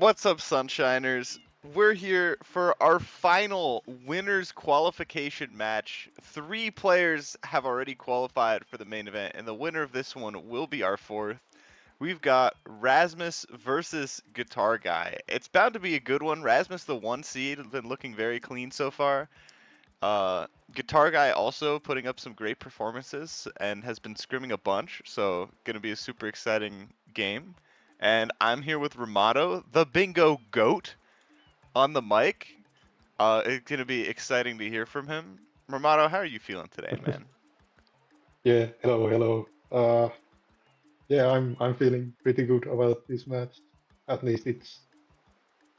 What's up, Sunshiners? We're here for our final winners qualification match. 3 players have already qualified for the main event, and the winner of this one will be our 4th. We've got Rasmus versus Guitar Guy. It's bound to be a good one. Rasmus, the 1 seed, has been looking very clean so far. Guitar Guy also putting up some great performances and has been scrimming a bunch, so gonna be a super exciting game. And I'm here with Ramato, the Bingo Goat, on the mic. It's gonna be exciting to hear from him. Ramato, how are you feeling today, man? Yeah, hello. Yeah, I'm feeling pretty good about this match. At least it's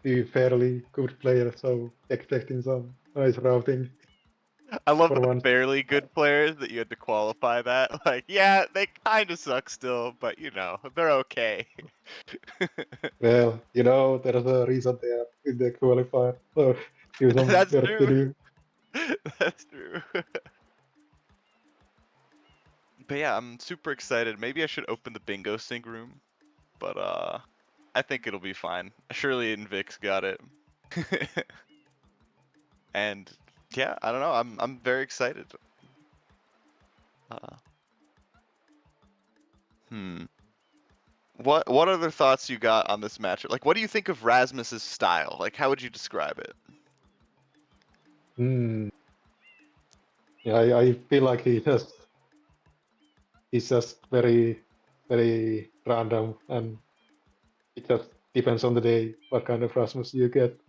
two fairly good players, so expecting some nice routing I love for the once. fairly good players that you had to qualify that. Like, yeah, they kind of suck still, but they're okay. Well, there's a reason they are in the qualifier, so give some That's work to true. do. That's true. But yeah, I'm super excited. Maybe I should open the bingo sync room, but I think it'll be fine. Surely Invix got it. And yeah, I don't know. I'm very excited. Uh, hmm. What other thoughts you got on this matchup? Like, what do you think of Rasmus's style? Like, how would you describe it? Hmm. Yeah, I feel like he's just very random, and it just depends on the day what kind of Rasmus you get.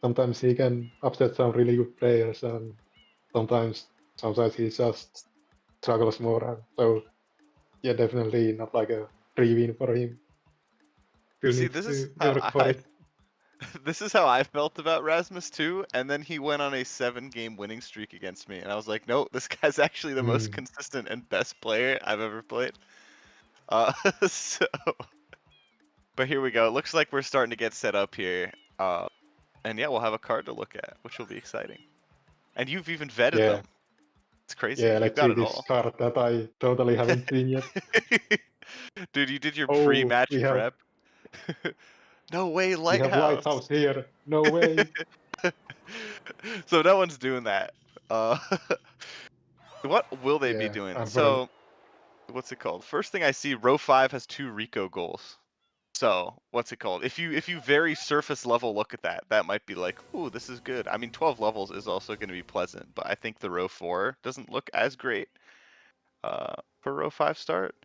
Sometimes he can upset some really good players, and sometimes sometimes he just struggles more. And so yeah, definitely not like a free win for him. Still See, needs this is to how work for it. this is how I felt about Rasmus too, and then he went on a 7-game winning streak against me, and I was like, no, this guy's actually the most Mm. consistent and best player I've ever played. So, but here we go. It looks like we're starting to get set up here. And yeah, we'll have a card to look at, which will be exciting. And you've even vetted them. Yeah, It's crazy. yeah. You've Let's got see it this all. card that I totally haven't seen yet. Dude, you did your Oh, pre-match we have prep. No way, we have Lighthouse. lighthouse here. No way. So no one's doing that. Uh, what will they be Yeah, doing? unfortunately. So, what's it called? First thing I see, row 5 has 2 Rico goals. So, what's it called? If you very surface level look at that, that might be like, ooh, this is good. I mean, 12 levels is also going to be pleasant, but I think the row 4 doesn't look as great for row 5 start.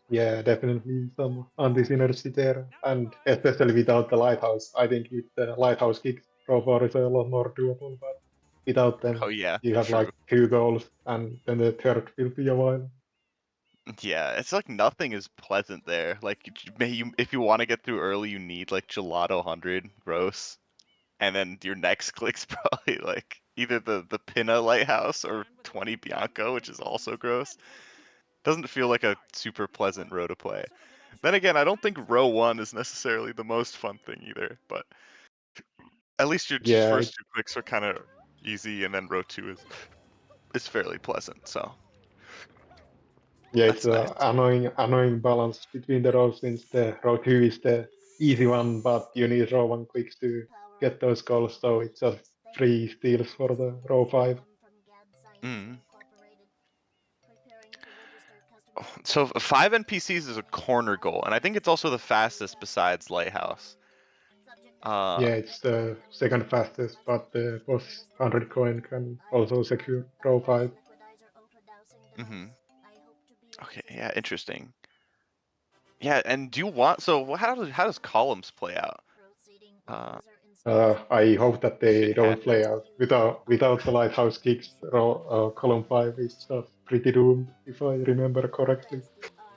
Yeah, definitely some anti-synergy there, and especially without the lighthouse. I think with the lighthouse kicks, Pro 4 is a lot more doable, but without Oh them, yeah, you have true. like 2 goals, and then the third will be a while. Yeah, it's like nothing is pleasant there. Like if you want to get through early, you need like Gelato 100 gross, and then your next click's probably like either the Pinna Lighthouse or 20 Bianco, which is also gross. Doesn't feel like a super pleasant row to play. Then again, I don't think row 1 is necessarily the most fun thing either, but at least your Yeah, first 2 clicks are kind of easy, and then row 2 is fairly pleasant. So yeah, it's that's nice. a annoying balance between the rows since the row 2 is the easy one, but you need row 1 clicks to get those goals, so it's just 3 steals for the row 5. Mm. So 5 NPCs is a corner goal, and I think it's also the fastest besides Lighthouse. Yeah, it's the second fastest, but the boss 100 coin can also secure row 5. hmm Okay, yeah, interesting. Yeah, and do you want how does columns play out? Uh, I hope that they don't play out without the lighthouse kicks. Column 5 is just pretty doomed, if I remember correctly.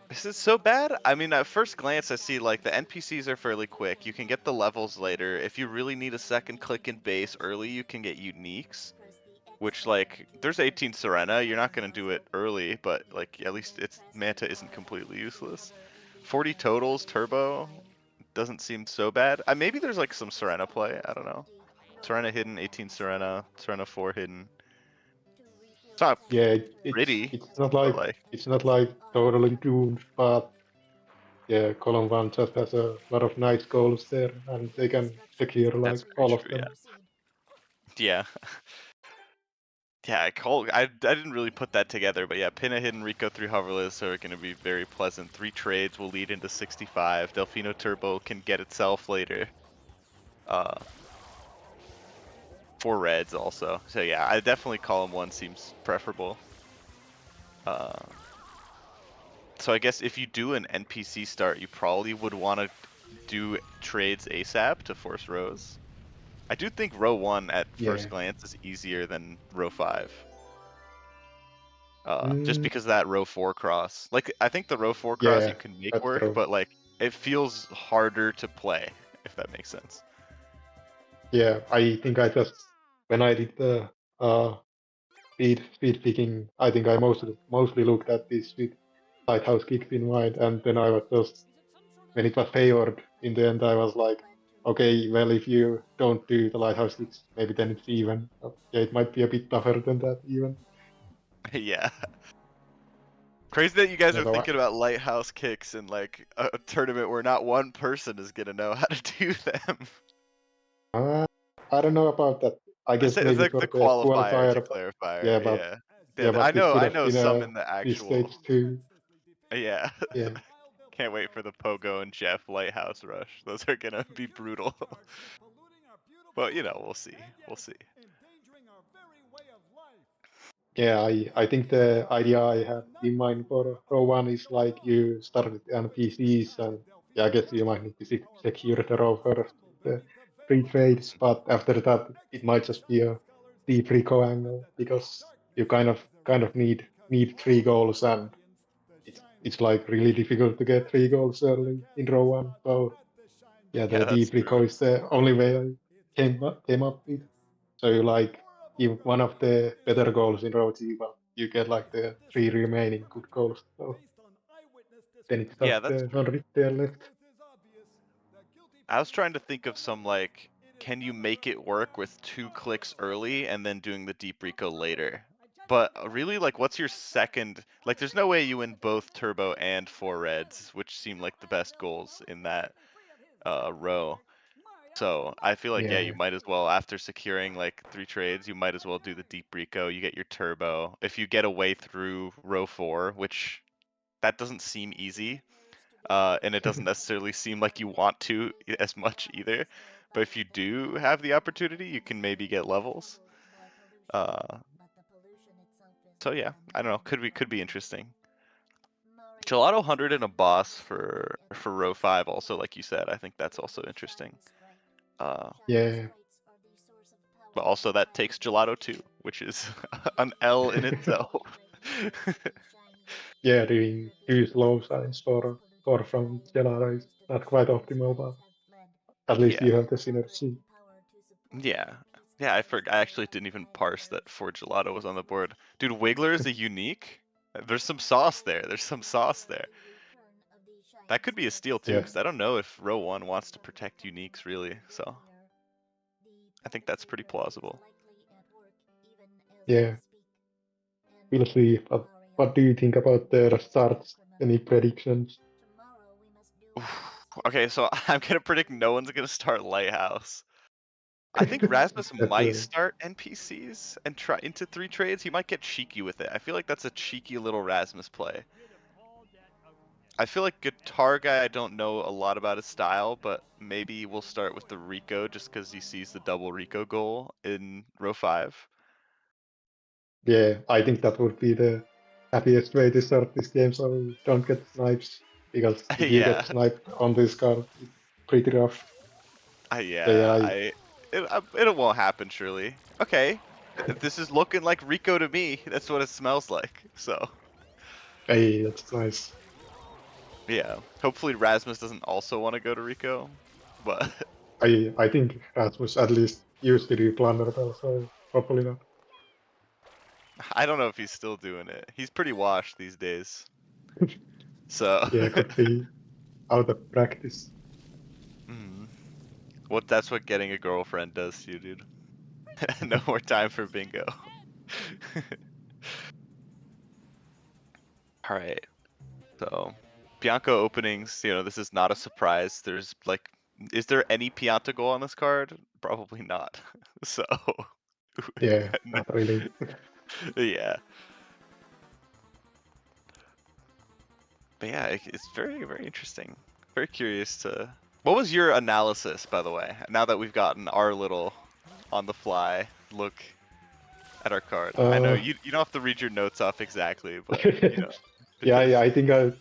Is it so bad? I mean, at first glance, I see like the NPCs are fairly quick. You can get the levels later. If you really need a second click in base early, you can get uniques. Which like, there's 18 Serena. You're not gonna do it early, but like at least its Manta isn't completely useless. 40 totals, turbo doesn't seem so bad. Maybe there's like some Serena play. I don't know. Serena hidden, 18 Serena, Serena 4 hidden. It's not Yeah, pretty, it's not but like like, it's not like totally doomed, but yeah, column one just has a lot of nice goals there, and they can secure like That's very all of true. them. Yeah. Yeah, I didn't really put that together, but yeah, Pinna, Hidden, Rico, 3 hoverless are going to be very pleasant. 3 trades will lead into 65. Delfino Turbo can get itself later. 4 reds also. So yeah, I definitely column 1 seems preferable. So I guess if you do an NPC start, you probably would want to do trades ASAP to force rows. I do think row 1 at Yeah. first glance is easier than row 5. Just Mm, because of that row 4 cross. Like, I think the row 4 cross you yeah, can make that's work, true. but like, it feels harder to play, if that makes sense. Yeah, I think I just when I did the uh speed picking, I think I mostly looked at this with lighthouse kicks in mind, and then I was just when it was favored in the end, I was like, okay, well, if you don't do the lighthouse kicks, maybe then it's even. Yeah, it might be a bit tougher than that even. Yeah. Crazy that you guys Yeah, are so thinking about lighthouse kicks in like a tournament where not one person is gonna know how to do them. uh, I don't know about that. I I guess say it's maybe like for the the qualifier to qualifier, but clarifier. yeah, Yeah. yeah, I but this know could have been some a in the mistake actual. too. Yeah. Yeah. Can't wait for the Pogo and Jeff lighthouse rush. Those are gonna be brutal. But you know, we'll see. We'll see. Yeah, I think the idea I had in mind for row one is like you start with NPCs and yeah, I guess you might need to secure the row first with the free trades, but after that it might just be a deep Rico angle because you kind of need 3 goals and it's like really difficult to get 3 goals early in row one. So yeah, Yeah, the that's deep Rico true. is the only way I came up with. So you like give one of the better goals in row two, but you get like the 3 remaining good goals. So then it's Yeah, just that's the true. 100 there left. I was trying to think of some like, can you make it work with 2 clicks early and then doing the deep Rico later? But really, like, what's your second? Like, there's no way you win both turbo and 4 reds, which seem like the best goals in that row. So I feel like, yeah, you Yeah, might as well, after securing like 3 trades, you might as well do the deep Rico. You get your turbo. If you get away through row 4, which that doesn't seem easy, and it doesn't necessarily seem like you want to as much either. But if you do have the opportunity, you can maybe get levels. Uh, so yeah, I don't know. Could be interesting. Gelato 100 and a boss for row 5 also, like you said. I think that's also interesting. Uh, yeah, but also that takes Gelato 2, which is an L in itself. yeah. Doing 2 slow signs for from Gelato is not quite optimal, but at least Yeah. you have the synergy. Yeah. Yeah, I actually didn't even parse that 4 Gelato was on the board. Dude, Wiggler is a unique. There's some sauce there. There's some sauce there. That could be a steal too, Yeah, because I don't know if row 1 wants to protect uniques really. So I think that's pretty plausible. yeah. We'll see. But what do you think about their starts? Any predictions? Okay, so I'm gonna predict no one's gonna start Lighthouse. I think Rasmus That's might start NPCs and try into 3 trades. He might get cheeky with it. I feel like that's a cheeky little Rasmus play. I feel like Guitar Guy, I don't know a lot about his style, but maybe we'll start with the Rico just because he sees the double Rico goal in row 5. yeah. I think that would be the happiest way to start this game, so we don't get snipes. Because if you Yeah, get sniped on this card, it's pretty rough. So yeah, yeah, it won't happen surely. Okay, this is looking like Rico to me. That's what it smells like. So hey, that's nice. yeah, hopefully Rasmus doesn't also want to go to Rico, but I think Rasmus at least used to do Plunderbell, so hopefully not. I don't know if he's still doing it. He's pretty washed these days. So Yeah, could be out of practice. mm, that's what getting a girlfriend does to you, dude. No more time for bingo. All right. So Bianco openings, this is not a surprise. There's like, is there any Pianta goal on this card? Probably not. So, Yeah, not really. yeah. But yeah, it's very, very interesting. Very curious to. What was your analysis, by the way? Now that we've gotten our little on the fly look at our card. I know you don't have to read your notes off exactly, but Yeah, I think I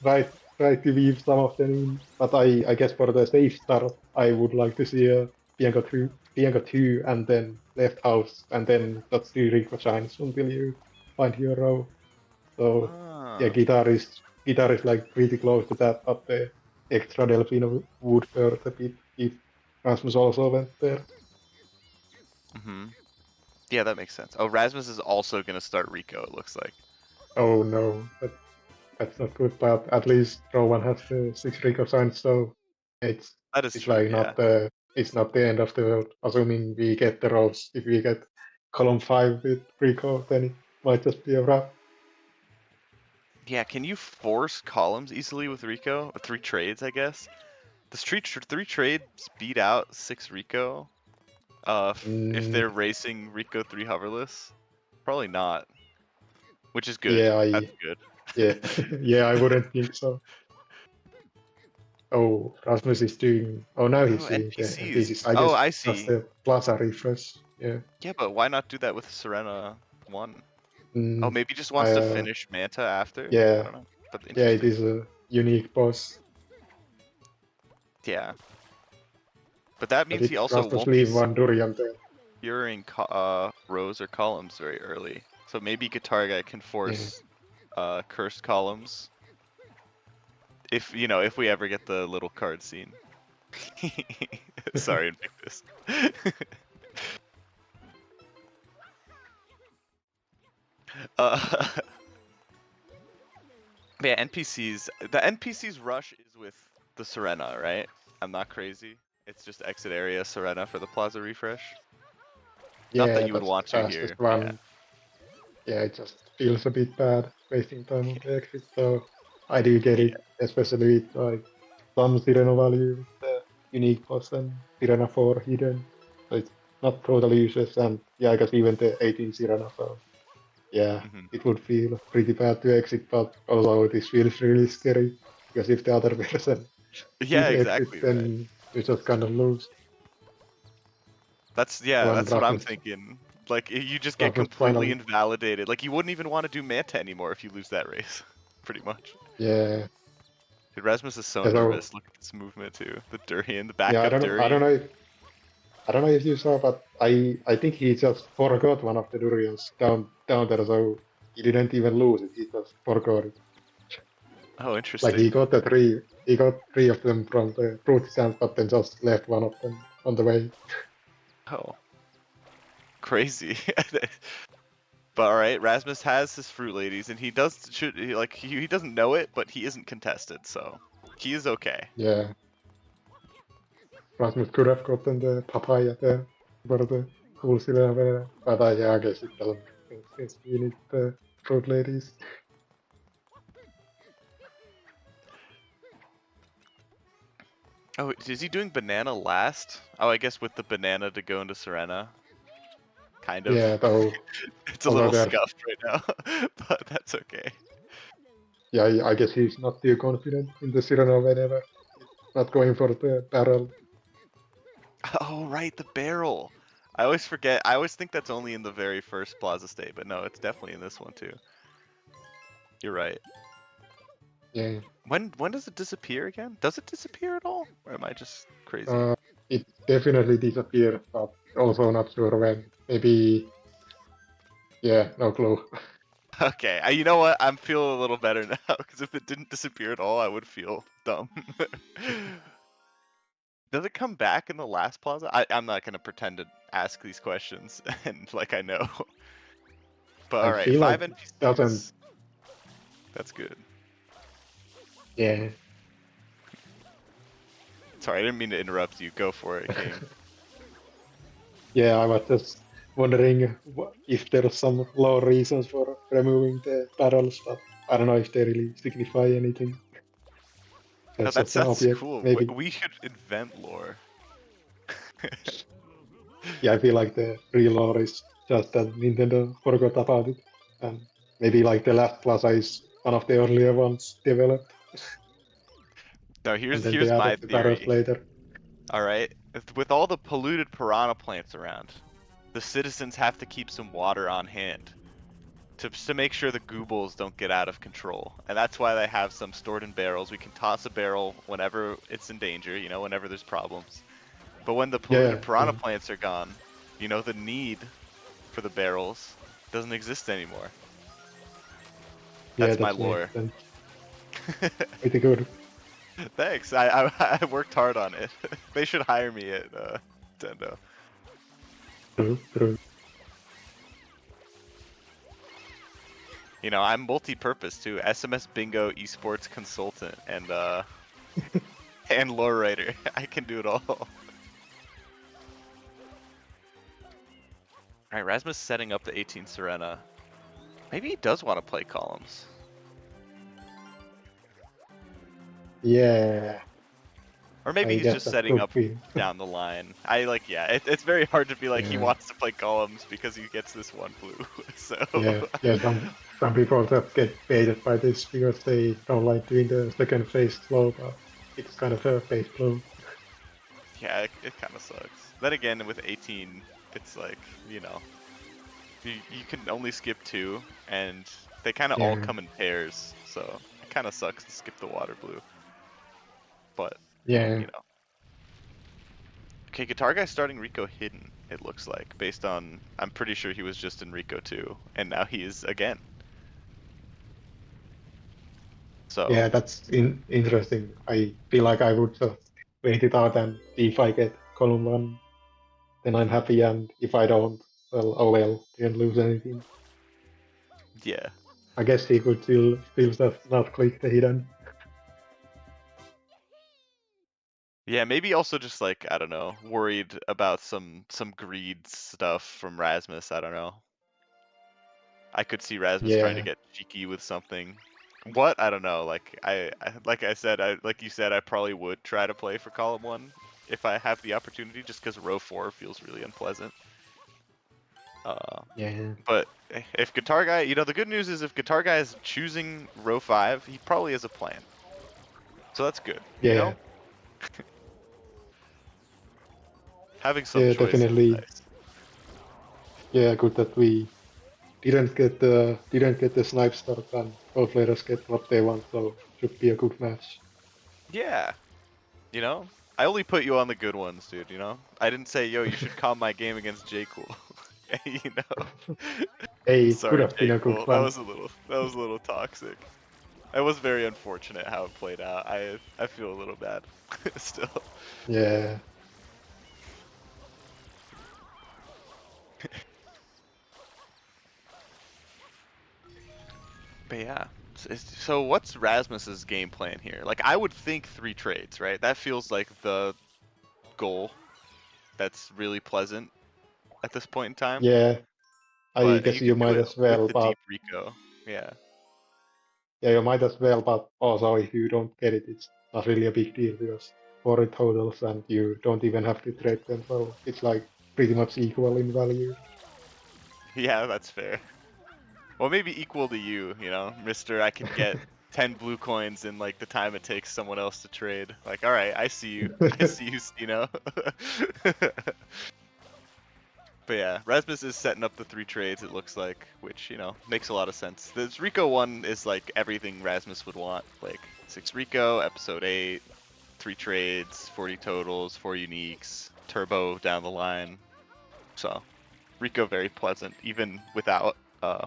tried to weave some of them in, but I guess for the safe start, I would like to see a Bianco 2, and then left house, and then just 3 Rico shines until you find your row. So yeah, Ah. guitar is like pretty close to that, but the extra Delfino would hurt a bit if Rasmus also went there. Mm-hmm. Yeah, that makes sense. Oh, Rasmus is also gonna start Rico. It looks like. Oh no, that's not good. But at least Rowan has the 6 Rico signs, so it's That is it's true. like Yeah. it's not the end of the world. Assuming we get the rolls, if we get column 5 with Rico, then it might just be a wrap. Yeah. Can you force columns easily with Rico? Or 3 trades, I guess. Does 3 trades beat out 6 Rico? If Mm, they're racing Rico 3 hoverless, probably not. Which is good. yeah, That's good. yeah, yeah, I wouldn't think so. Oh, Rasmus is doing. Oh, now he's Oh, doing the NPCs. NPCs. I Oh, guess I that's see. the Plaza refresh. Yeah. Yeah, but why not do that with Serena 1? Oh, Mm, maybe just wants to uh, finish Manta after? I yeah, don't know. But yeah, it interesting. is a unique boss. Yeah. But that I means he did also Rasmus won't be leave one durian there? securing rows or columns very early. So maybe Guitar Guy can Yeah. force cursed columns if we ever get the little card scene. Sorry, Invictus. uh, yeah, NPCs. The NPCs rush is with the Serena, right? I'm not crazy. It's just exit area Serena for the Plaza refresh. Not that Yeah, you would that's the want to fastest here. Yeah. one. Yeah, it just feels a bit bad wasting time on the exit. So I do get Yeah. it, especially with like some Sireno value with the unique boss and Sirena 4 hidden. So it's not totally useless, and yeah, I guess even the 18 Sirena. So yeah, Hmm. it would feel pretty bad to exit, but also this feels really scary because if the other person Yeah, is exit, exactly right. then you just kind of lose. One That's what I'm Rasmus, thinking. Like you just get Rasmus completely finally, invalidated. Like you wouldn't even want to do Manta anymore if you lose that race. Pretty much. yeah. Dude, Rasmus is so Yeah, so nervous. Look at this movement too. The Durian, the yeah, backup I don't Durian. know if you saw, but I think he just forgot one of the durians down there, so he didn't even lose it. He just forgot it. Oh, Like interesting. he got 3 of them from the fruit stands, but then just left one of them on the way. Oh, crazy. But all right, Rasmus has his fruit ladies, and he does should like he doesn't know it, but he isn't contested, so he is okay. Yeah, Rasmus could have gotten the papaya there for the cool silver, but yeah, I guess it doesn't make sense since we need the fruit ladies. Oh, is he doing banana last? Oh, I guess with the banana to go into Serena. Kind of. Yeah, though, It's a although little there's scuffed right now, but that's okay. yeah, I guess he's not too confident in the Cyrano whenever. Not going for the barrel. Oh, right, the barrel. I always forget. I always think that's only in the very first Plaza State, but no, it's definitely in this one too. You're right. Yeah. When does it disappear again? Does it disappear at all? Or am I just crazy? Uh, it definitely disappeared, but also not sure when. Maybe, yeah, no clue. Okay, you know what? I'm feeling a little better now, because if it didn't disappear at all, I would feel dumb. Does it come back in the last plaza? I'm not gonna pretend to ask these questions and like I know. But I alright, feel like 5 it doesn't. NPCs. That's good. Yeah. Sorry, I didn't mean to interrupt you. Go for it, King. Yeah, I was just wondering if there's some law reasons for removing the barrels, but I don't know if they really signify anything. No, That's that just an sounds object, cool. maybe. We should invent lore. Yeah, I feel like the real lore is just that Nintendo forgot about it, and maybe like the last Plaza is one of the earlier ones developed, No, and then they here's my added the barrels theory. later. All right, with all the polluted piranha plants around, the citizens have to keep some water on hand to make sure the goobles don't get out of control, and that's why they have some stored in barrels. We can toss a barrel whenever it's in danger, you know, whenever there's problems. But when the polluted Yeah, piranha yeah, plants are gone, you know, the need for the barrels doesn't exist anymore. yeah, That's my that makes lore. sense. Pretty good. Thanks. I worked hard on it. They should hire me at Nintendo. True, true. You know, I'm multi-purpose too. SMS bingo esports consultant and and lore writer. I can do it all. All right, Rasmus setting up the 18 Serena. Maybe he does want to play columns. Yeah, Or maybe I he's guess just that setting could up be. down the line. It's very hard to be like he Yeah, wants to play columns because he gets this one blue. So yeah. Some people just get baited by this because they don't like doing the second phase slow, but it's kind of a base blow. yeah, it kind of sucks. Then again, with 18, it's like, you know, you can only skip 2, and they kind of all Yeah, come in pairs, so it kind of sucks to skip the water blue. But, yeah, you know. Okay, Guitar Guy's starting Rico hidden, it looks like, based on, I'm pretty sure he was just in Rico 2, and now he is again. So, yeah. That's interesting. I feel like I would just wait it out and see if I get column one, then I'm happy, and if I don't, well, oh well, didn't lose anything. yeah. I guess he could still just not click the hidden. Yeah, maybe also just like, I don't know, worried about some greed stuff from Rasmus, I don't know. I could see Rasmus trying to Yeah, get cheeky with something. What? I don't know. Like like I said, like you said, I probably would try to play for column 1 if I have the opportunity, just because row 4 feels really unpleasant. yeah, But if Guitar Guy, you know, the good news is if Guitar Guy is choosing row 5, he probably has a plan. So that's good, you know? yeah, Having some yeah. choice is Definitely. nice. Yeah, good that we didn't get the snipe start and both players get what they want, so should be a good match. Yeah, you know? I only put you on the good ones, dude, you know? I didn't say, yo, you should calm my game against J. Cool. You know? Hey, it could Sorry, have been J. a good Cool. one. That was a little toxic. It was very unfortunate how it played out. I feel a little bad still. Yeah, But yeah. So what's Rasmus's game plan here? Like I would think 3 trades, right? That feels like the goal. That's really pleasant at this point in time. yeah. I But guess you you could do might it as with well, the but deep Rico. Yeah. yeah, you might as well, but also if you don't get it, it's not really a big deal because 4 totals and you don't even have to trade them, so it's like pretty much equal in value. Yeah, that's fair. Well, maybe equal to you, you know, Mister. I can get 10 blue coins in like the time it takes someone else to trade. Like, all right, I see you. I see you, you know. But yeah, Rasmus is setting up the 3 trades. It looks like, which you know makes a lot of sense. This Rico one is like everything Rasmus would want. Like 6 Rico, episode 8, 3 trades, 40 totals, 4 uniques, turbo down the line. So Rico very pleasant, even without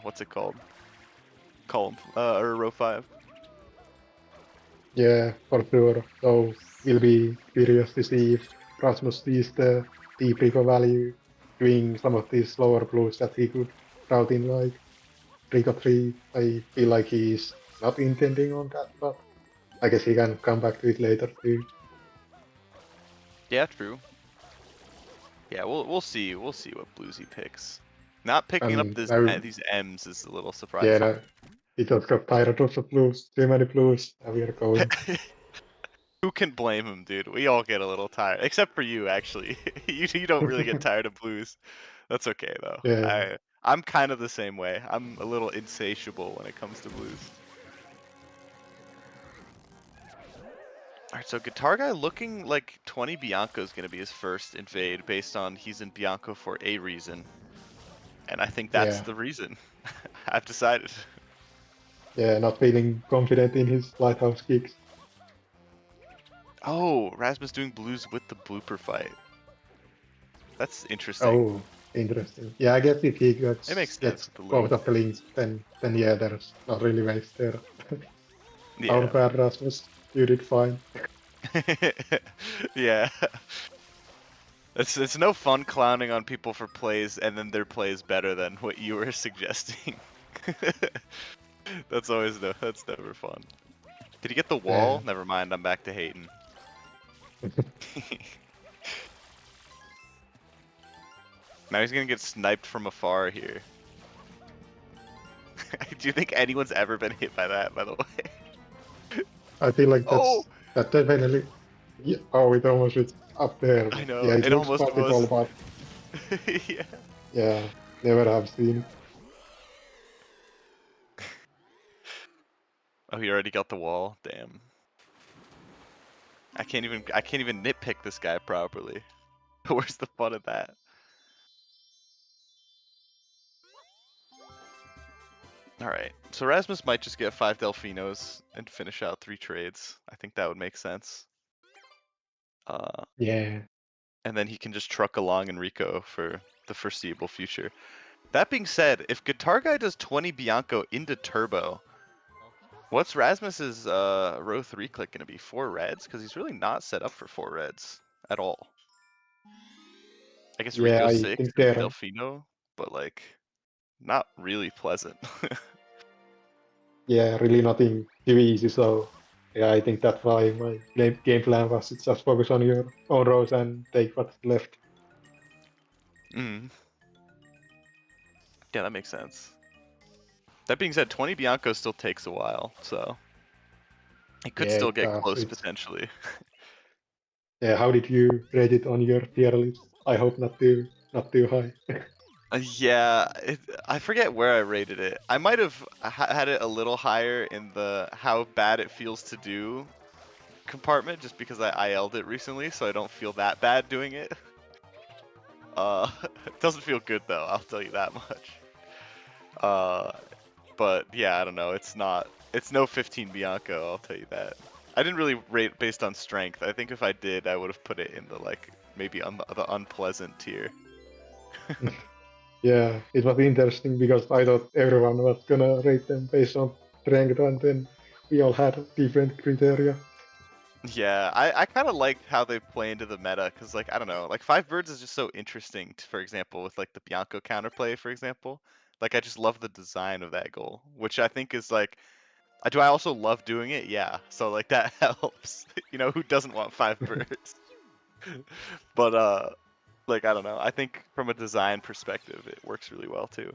what's it called? Column or row 5. Yeah, for sure. So we'll be curious to see if Rasmus sees the deep Rico value doing some of these slower blues that he could route in like Rico 3. I feel like he's not intending on that, but I guess he can come back to it later too. Yeah, true. Yeah, we'll see what blues he picks. Not picking up And this now, these M's is a little yeah, surprising. now he just got tired of the blues, too many blues, and we are going. Who can blame him, dude? We all get a little tired, except for you, actually. You don't really get tired of blues. That's okay though. Yeah, I'm kind of the same way. I'm a little insatiable when it comes to blues. Alright, so Guitar Guy looking like 20 Bianco is going to be his first invade based on he's in Bianco for a reason. And I think that's yeah, the reason. I've decided. yeah. Not feeling confident in his lighthouse kicks. Oh, Rasmus doing blues with the blooper fight. That's interesting. Oh, interesting. Yeah, I guess if he It makes sense gets with the both loop. of the links, then yeah, there's not really waste there. Our Yeah. bad, Rasmus. You did fine. Yeah. It's no fun clowning on people for plays and then their plays better than what you were suggesting. That's never fun. Did he get the wall? Yeah. Never mind, I'm back to hating. Now he's gonna get sniped from afar here. Do you think anyone's ever been hit by that, by the way? I feel like Oh! that definitely. Yeah, oh, it almost was up there. I But know, yeah, it it looks almost possible, was. but Yeah. yeah, never have seen. Oh, he already got the wall? Damn. I can't even nitpick this guy properly. Where's the fun of that? Alright, so Rasmus might just get 5 Delfinos and finish out 3 trades. I think that would make sense. Yeah, And then he can just truck along Enrico for the foreseeable future. That being said, if Guitar Guy does 20 Bianco into Turbo, what's Rasmus's row 3 click going to be? 4 reds? Because he's really not set up for 4 reds at all. I guess yeah, Rico's I 6 think and there. Delfino, but like, not really pleasant. Yeah, really nothing too easy. So yeah, I think that's why my game plan was it's just focus on your own rows and take what's left. Mm. Yeah, that makes sense. That being said, 20 Bianco still takes a while, so it could Yeah, still it get does. close It's potentially. yeah. How did you rate it on your tier list? I hope not too high. Yeah, I forget where I rated it. I might have had it a little higher in the how bad it feels to do compartment, just because I IL'd it recently, so I don't feel that bad doing it. It doesn't feel good though, I'll tell you that much. But yeah, I don't know. It's no 15 Bianco, I'll tell you that. I didn't really rate based on strength. I think if I did, I would have put it in the like maybe on the unpleasant tier. Yeah, it was interesting because I thought everyone was gonna rate them based on strength, and then we all had different criteria. Yeah, I kind of liked how they play into the meta because, like, I don't know, like 5 birds is just so interesting. For example, with like the Bianco counterplay, for example, like I just love the design of that goal, which I think is like, do I also love doing it? Yeah, so like that helps. You know, who doesn't want 5 birds? But like I don't know, I think from a design perspective, it works really well too.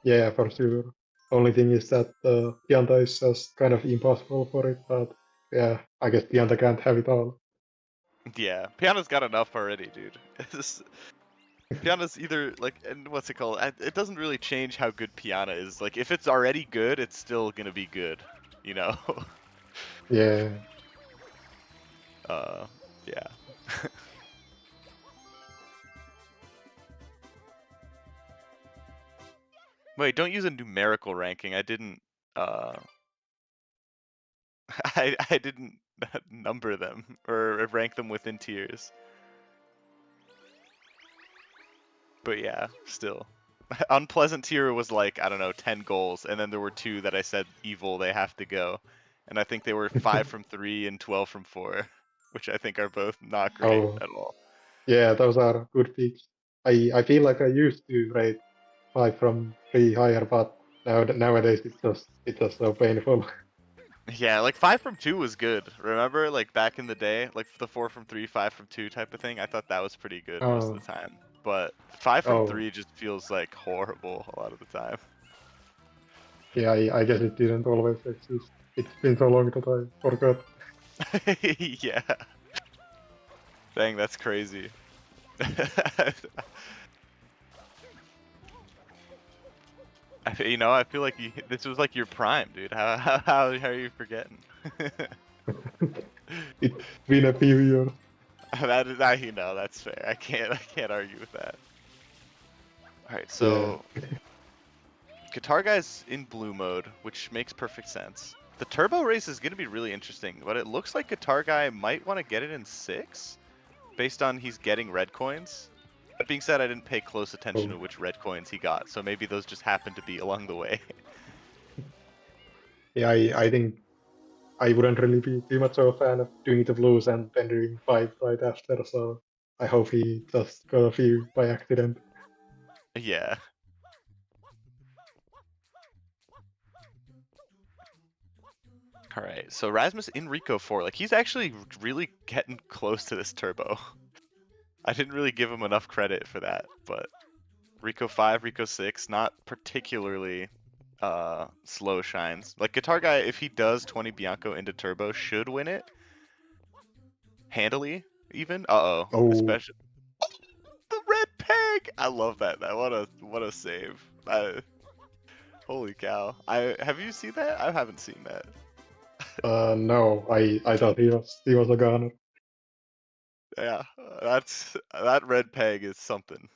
Yeah, for sure. Only thing is that Pianta is just kind of impossible for it, but yeah, I guess Pianta can't have it all. Yeah, Piano's got enough already, dude. Piana's either like, and what's it called? It doesn't really change how good Piana is. Like, if it's already good, it's still gonna be good, you know? Yeah, uh, yeah. Wait, don't use a numerical ranking. I didn't, uh, I didn't number them or rank them within tiers. But yeah, still. Unpleasant tier was like, I don't know, 10 goals, and then there were 2 that I said evil, they have to go. And I think they were 5 from 3 and 12 from 4, which I think are both not great oh at all. yeah, those are good picks. I feel like I used to rate 5 from 3 higher, but nowadays it's just so painful. Yeah, like 5 from 2 was good. Remember, like back in the day, like the 4 from 3, 5 from 2 type of thing? I thought that was pretty good most of Oh the time. But 5 from oh 3 just feels like horrible a lot of the time. yeah, I guess it didn't always exist. It's been so long that I forgot. Yeah. Dang, that's crazy. I feel like this was like your prime, dude. How are you forgetting? It's been a few years. That, that's fair. I can't argue with that. All right, Yeah. so Guitar Guy's in blue mode, which makes perfect sense. The turbo race is going to be really interesting, but it looks like Guitar Guy might want to get it in 6, based on he's getting red coins. That being said, I didn't pay close attention Oh. to which red coins he got, so maybe those just happened to be along the way. Yeah, I think I wouldn't really be too much of a fan of doing the blues and then doing 5 right after, so I hope he just got a few by accident. Yeah. All right, so Rasmus in Rico 4, like he's actually really getting close to this turbo. I didn't really give him enough credit for that, but Rico 5, Rico 6, not particularly slow shines. Like Guitar Guy, if he does 20 Bianco into turbo, should win it handily even. Uh-oh, Oh, especially the red peg. I love that. What a save. Holy cow. Have you seen that? I haven't seen that. no, I thought he was a gunner. Yeah, that red peg is something.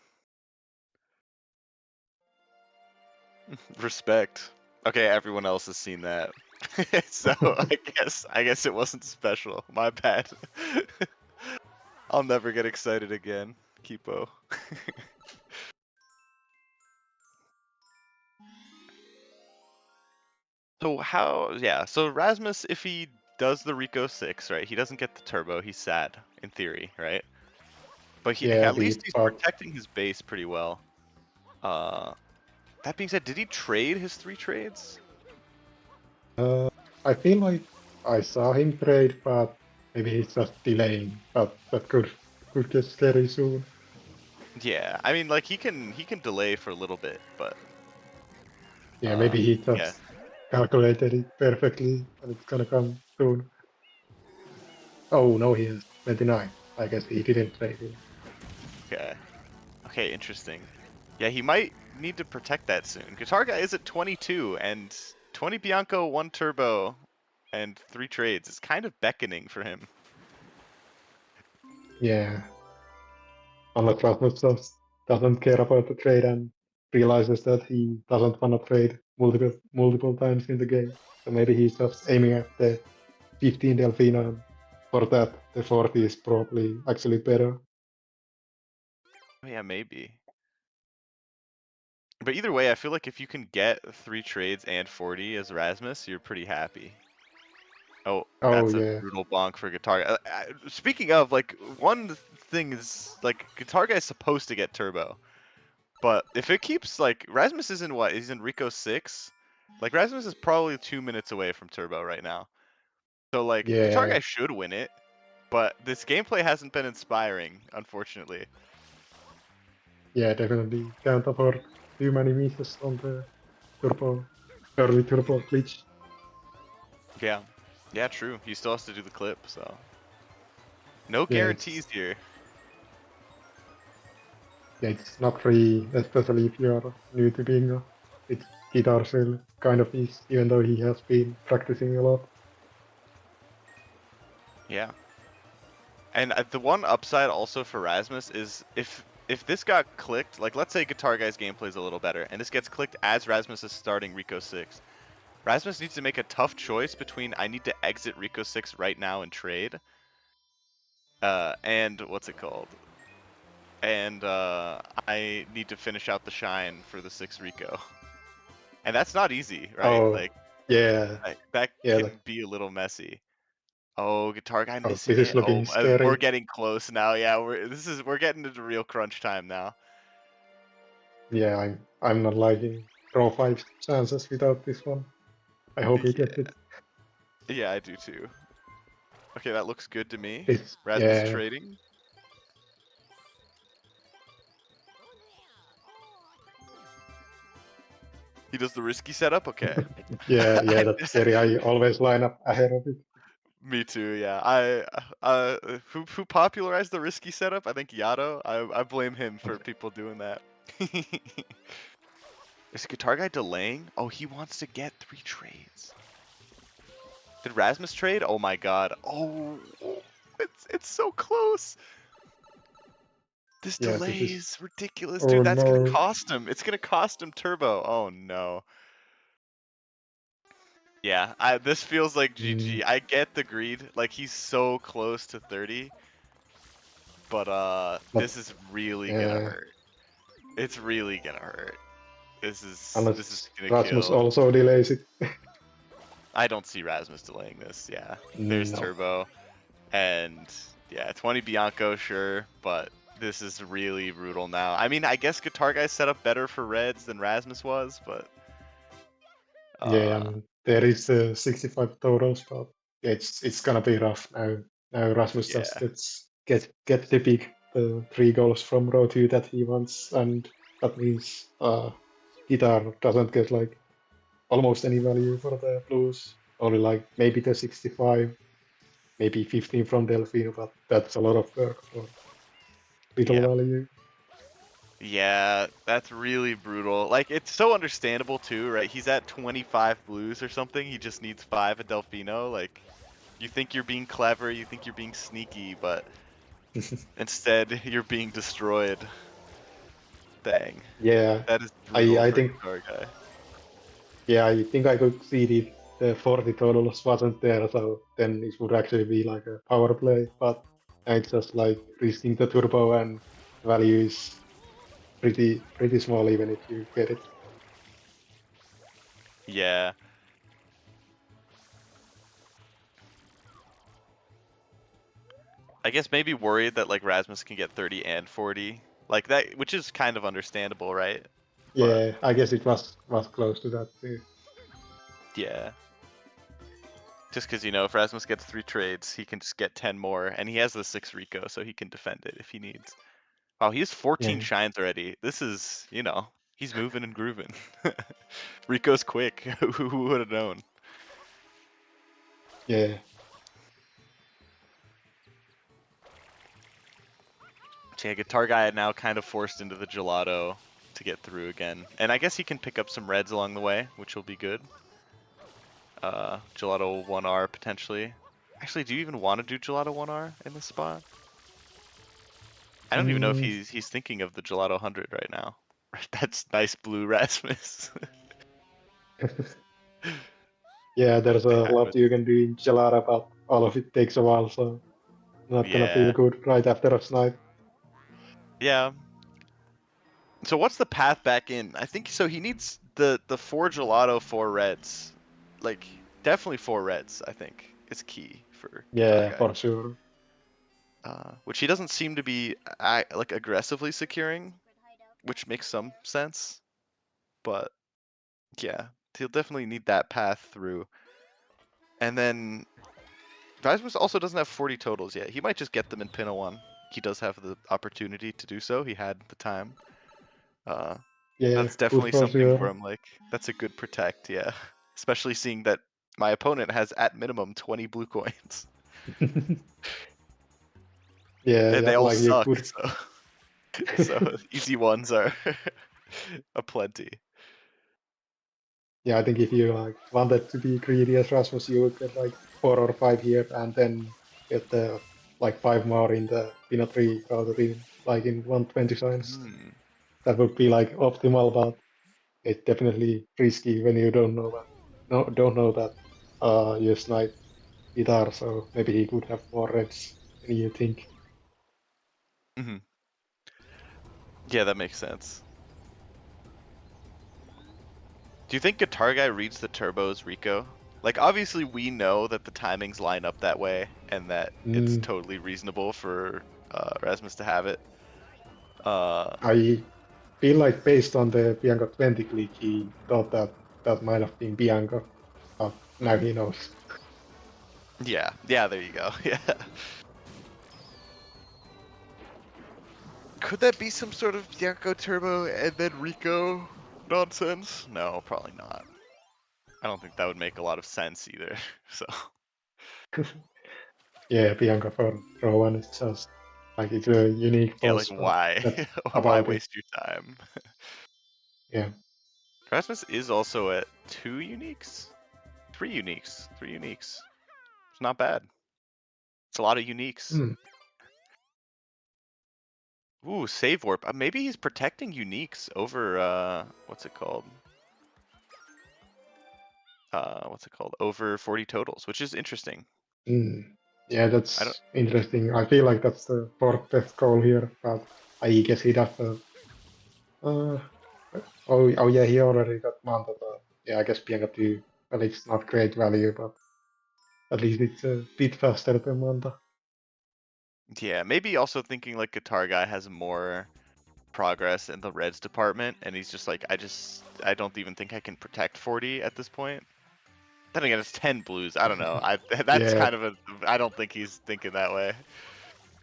Respect. Okay, everyone else has seen that. So I guess it wasn't special. My bad. I'll never get excited again. Kipo. So Rasmus, if he does the Rico 6, right, he doesn't get the turbo, he's sad, in theory, right? But Yeah, at the least he's but protecting his base pretty well. Uh, that being said, did he trade his 3 trades? I feel like I saw him trade, but maybe he's just delaying. But that could get scary soon. Yeah, I mean, like he can delay for a little bit, but Yeah, maybe he yeah, just calculated it perfectly and it's gonna come soon. Oh no, he has 29. I guess he didn't trade him. okay, okay, interesting. Yeah, he might need to protect that soon. Guitar Guy is at 22, and 20 Bianco, 1 turbo, and 3 trades is kind of beckoning for him. Yeah, unlike Rasmus just doesn't care about the trade and realizes that he doesn't want to trade multiple times in the game. So maybe he's just aiming at the 15 Delfino, and for that the 40 is probably actually better. Oh, yeah, maybe. But either way, I feel like if you can get 3 trades and 40 as Rasmus, you're pretty happy. Oh, Oh that's a yeah, brutal bonk for Guitar Guy. Speaking of, like, one thing is, like, Guitar Guy's supposed to get turbo. But if it keeps, like, Rasmus is in what? He's in Rico 6? Like, Rasmus is probably 2 minutes away from turbo right now. So, like, Guitar yeah, Guy should win it. But this gameplay hasn't been inspiring, unfortunately. yeah, definitely can't afford too many misses on the turbo, early turbo glitch. Yeah. Yeah, true. He still has to do the clip, so. No Yeah, guarantees here. it's not free, especially if you're new to bingo. It's guitar sale kind of is, even though he has been practicing a lot. Yeah. And the one upside also for Rasmus is if this got clicked, like let's say Guitar Guy's gameplay is a little better, and this gets clicked as Rasmus is starting Rico 6. Rasmus needs to make a tough choice between I need to exit Rico 6 right now and trade, and what's it called? And I need to finish out the shine for the 6 Rico. And that's not easy, right? Oh, Like yeah, that yeah. can be a little messy. Oh, Guitar Guy Oh, missing this is it. Oh, looking we're scary. getting close now. Yeah, we're getting into real crunch time now. Yeah, I'm not liking draw 5 chances without this one. I hope he gets Yeah, it. yeah, I do too. Okay, that looks good to me. This, Rasmus yeah, trading. He does the risky setup. Okay. yeah, that's scary. I always line up ahead of it. Me too. Yeah. Who popularized the risky setup? I think Yato. I blame him for people doing that. Is Guitar Guy delaying? Oh, he wants to get 3 trades. Did Rasmus trade? Oh my god. Oh, it's so close. This Yeah, delay this is. is ridiculous, Oh dude. That's gonna no. cost him. It's gonna cost him turbo. Oh no. Yeah, this feels like GG. Mm, I get the greed. Like he's so close to 30, but but this is really gonna yeah, hurt. It's really gonna hurt. This is unless gonna Rasmus kill. also delays it. I don't see Rasmus delaying this. Yeah, there's No. turbo, and yeah, 20 Bianco, sure, but this is really brutal now. I mean, I guess Guitar Guy's set up better for reds than Rasmus was, but Yeah, uh, and there is 65 totals, but it's gonna be rough now. Now Rasmus just yeah, get the big 3 goals from row 2 that he wants, and that means Guitar doesn't get like almost any value for the blues. Only like maybe the 65, maybe 15 from Delfino, but that's a lot of work for little yeah. value. Yeah, that's really brutal. Like, it's so understandable too, right? He's at 25 blues or something. He just needs 5 at Delfino. Like, you think you're being clever, you think you're being sneaky, but instead you're being destroyed. Dang. Yeah, That is I brutal I for think Guitar Guy. yeah, I think I could see the 40 totals wasn't there, so then it would actually be like a power play. But it's just like risking the turbo, and value is pretty small even if you get it. Yeah. I guess maybe worried that like Rasmus can get 30 and 40. Like that, which is kind of understandable, right? But Yeah, I guess it was close to that too. yeah. Just because, if Rasmus gets 3 trades, he can just get 10 more, and he has the 6 Rico, so he can defend it if he needs. Wow, he has 14 Yeah, shines already. This is, he's moving and grooving. Rico's quick. Who would have known? yeah, So yeah, Guitar Guy now kind of forced into the gelato to get through again. And I guess he can pick up some reds along the way, which will be good. Gelato 1R potentially. Actually, do you even want to do Gelato 1R in this spot? I don't even know if mm, he's thinking of the Gelato 100 right now. That's nice blue Rasmus. yeah. There's a lot Behind. you can do in Gelato, but all of it takes a while, so not gonna feel Yeah. good right after a snipe. Yeah. So what's the path back in? I think so. He needs the 4 gelato, 4 reds, like definitely 4 reds. I think is key for Guitar Yeah, Guy, for sure. which he doesn't seem to be like aggressively securing, which makes some sense. But yeah, he'll definitely need that path through. And then Rasmus also doesn't have 40 totals yet. He might just get them in Pinna 1. He does have the opportunity to do so. He had the time. Uh, Yeah, That's good definitely for something where sure. I'm like, that's a good protect, yeah. Especially seeing that my opponent has at minimum 20 blue coins. Yeah, And yeah, they all like you suck, could. so easy ones are aplenty. Yeah, I think if you like wanted to be greedy as Rasmus, you would get like 4 or 5 here, and then get the like 5 more in the Pino 3 rather than like in 120 signs. Hmm. That would be like optimal, but it's definitely risky when you don't know don't know that you snipe guitar, so maybe he could have more reds than you think. Hmm. Yeah, that makes sense. Do you think Guitar Guy reads the turbos, Rico? Like, obviously we know that the timings line up that way, and that it's Mm, totally reasonable for Rasmus to have it. Uh, I feel like based on the Bianca 20 click, he thought that that might have been Bianca, but now he knows. yeah, there you go. Yeah. Could that be some sort of Bianco Turbo and then Rico nonsense? No, probably not. I don't think that would make a lot of sense either. So Yeah, Bianca for row one is just like it's a unique Yeah, like boss, but why? that's Why about it. waste your time? Yeah. Rasmus is also at 2 uniques? 3 uniques. 3 uniques. It's not bad. It's a lot of uniques. Hmm. Ooh, save warp. Maybe he's protecting uniques over, what's it called? Over 40 totals, which is interesting. Hmm. Yeah, I don't. that's interesting. I feel like that's the fourth best goal here, but I guess he does the. Uh, oh yeah, he already got Manta. But yeah, I guess Bianca too. Well, it's not great value, but at least it's a bit faster than Manta. Yeah, maybe also thinking like Guitar Guy has more progress in the Reds department, and he's just like, I don't even think I can protect 40 at this point. Then again, it's 10 blues. I don't know. That's Yeah, kind of a. I don't think he's thinking that way.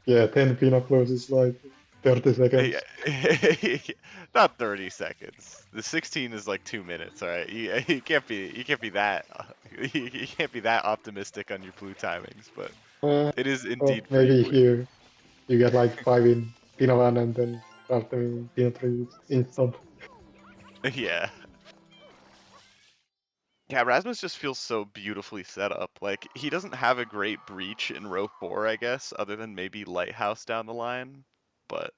yeah, 10 peanut blows is like 30 Yeah. seconds. Not 30 seconds. The 16 is like 2 minutes. All right, you can't be that you can't be that optimistic on your blue timings, but Uh, it is well, indeed pretty maybe if quick. you get like 5 in peanut one and then start doing peanut 3, it's instant. Yeah. Yeah, Rasmus just feels so beautifully set up. Like, he doesn't have a great breach in row 4, I guess, other than maybe Lighthouse down the line. But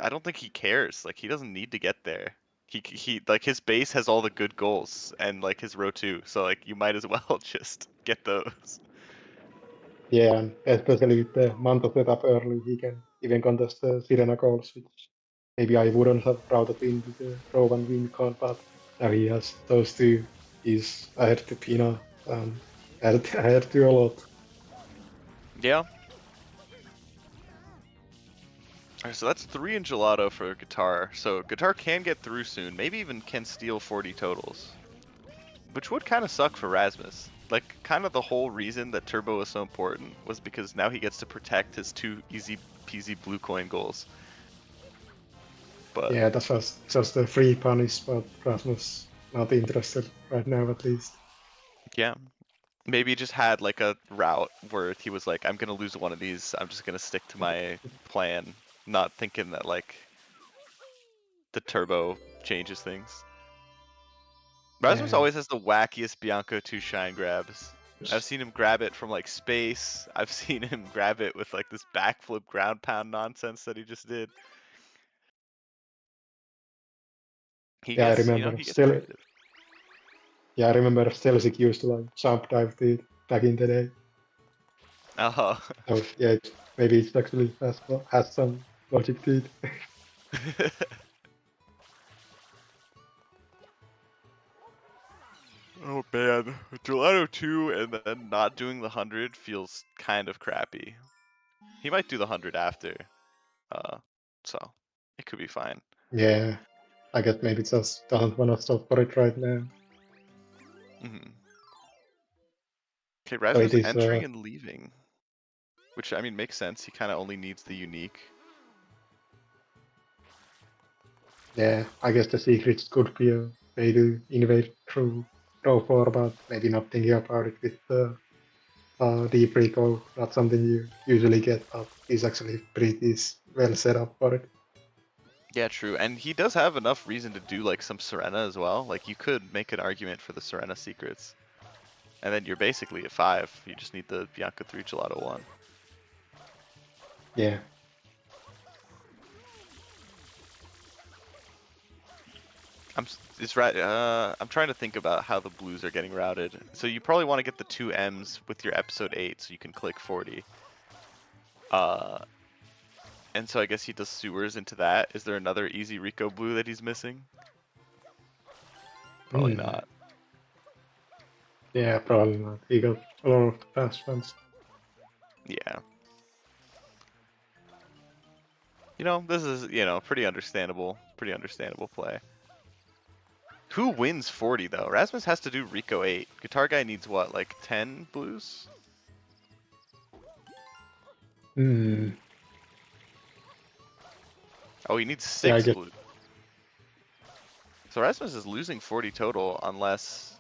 I don't think he cares. Like, he doesn't need to get there. He like his base has all the good goals and like his row 2. So like you might as well just get those. Yeah, and especially with the Manta setup early, he can even contest the Sirena calls, which maybe I wouldn't have routed into the row one win con, but now he has those two. He's ahead to Pina and ahead to a lot. Yeah. Alright, so that's 3 in gelato for guitar. So guitar can get through soon. Maybe even can steal 40 totals. Which would kind of suck for Rasmus. Like, kind of the whole reason that Turbo was so important was because now he gets to protect his 2 easy peasy blue coin goals. But Yeah, that was just a free punish, but Rasmus not interested right now at least. yeah, maybe he just had like a route where he was like, I'm gonna lose one of these. I'm just gonna stick to my plan, not thinking that like the turbo changes things. Rasmus Yeah, always has the wackiest Bianco 2 shine grabs. I've seen him grab it from like space. I've seen him grab it with like this backflip ground pound nonsense that he just did. He yeah, I gets, remember he gets still. creative. Yeah, I remember Stelzik used to like jump dive to it back in the day. Oh. So yeah, maybe it actually has some logic to it. Oh man, Gelato 2 and then not doing the 100 feels kind of crappy. He might do the 100 after, uh, so it could be fine. Yeah, I guess maybe just doesn't want to stop for it right now. Hmm. Okay, So it Rasmus is, entering and leaving, which I mean makes sense. He kind of only needs the unique. yeah, I guess the secrets could be a way to invade through row 4, but maybe not thinking about it with the deep recall, not something you usually get, but he's actually pretty well set up for it. Yeah, true. And he does have enough reason to do like some Serena as well. Like you could make an argument for the Serena secrets. And then you're basically at 5. You just need the Bianca 3 Gelato 1. Yeah, It's right. I'm trying to think about how the blues are getting routed. So you probably want to get the 2 M's with your episode 8 so you can click 40. Uh, and so I guess he does sewers into that. Is there another easy Rico blue that he's missing? Probably Hmm. not. Yeah, probably not. He got a lot of fast ones. Yeah. This is, pretty understandable. Pretty understandable play. Who wins 40 though? Rasmus has to do Rico 8. Guitar Guy needs what, like 10 blues? Hmm. Oh, he needs Yeah, I 6 guess. blues. So Rasmus is losing 40 total unless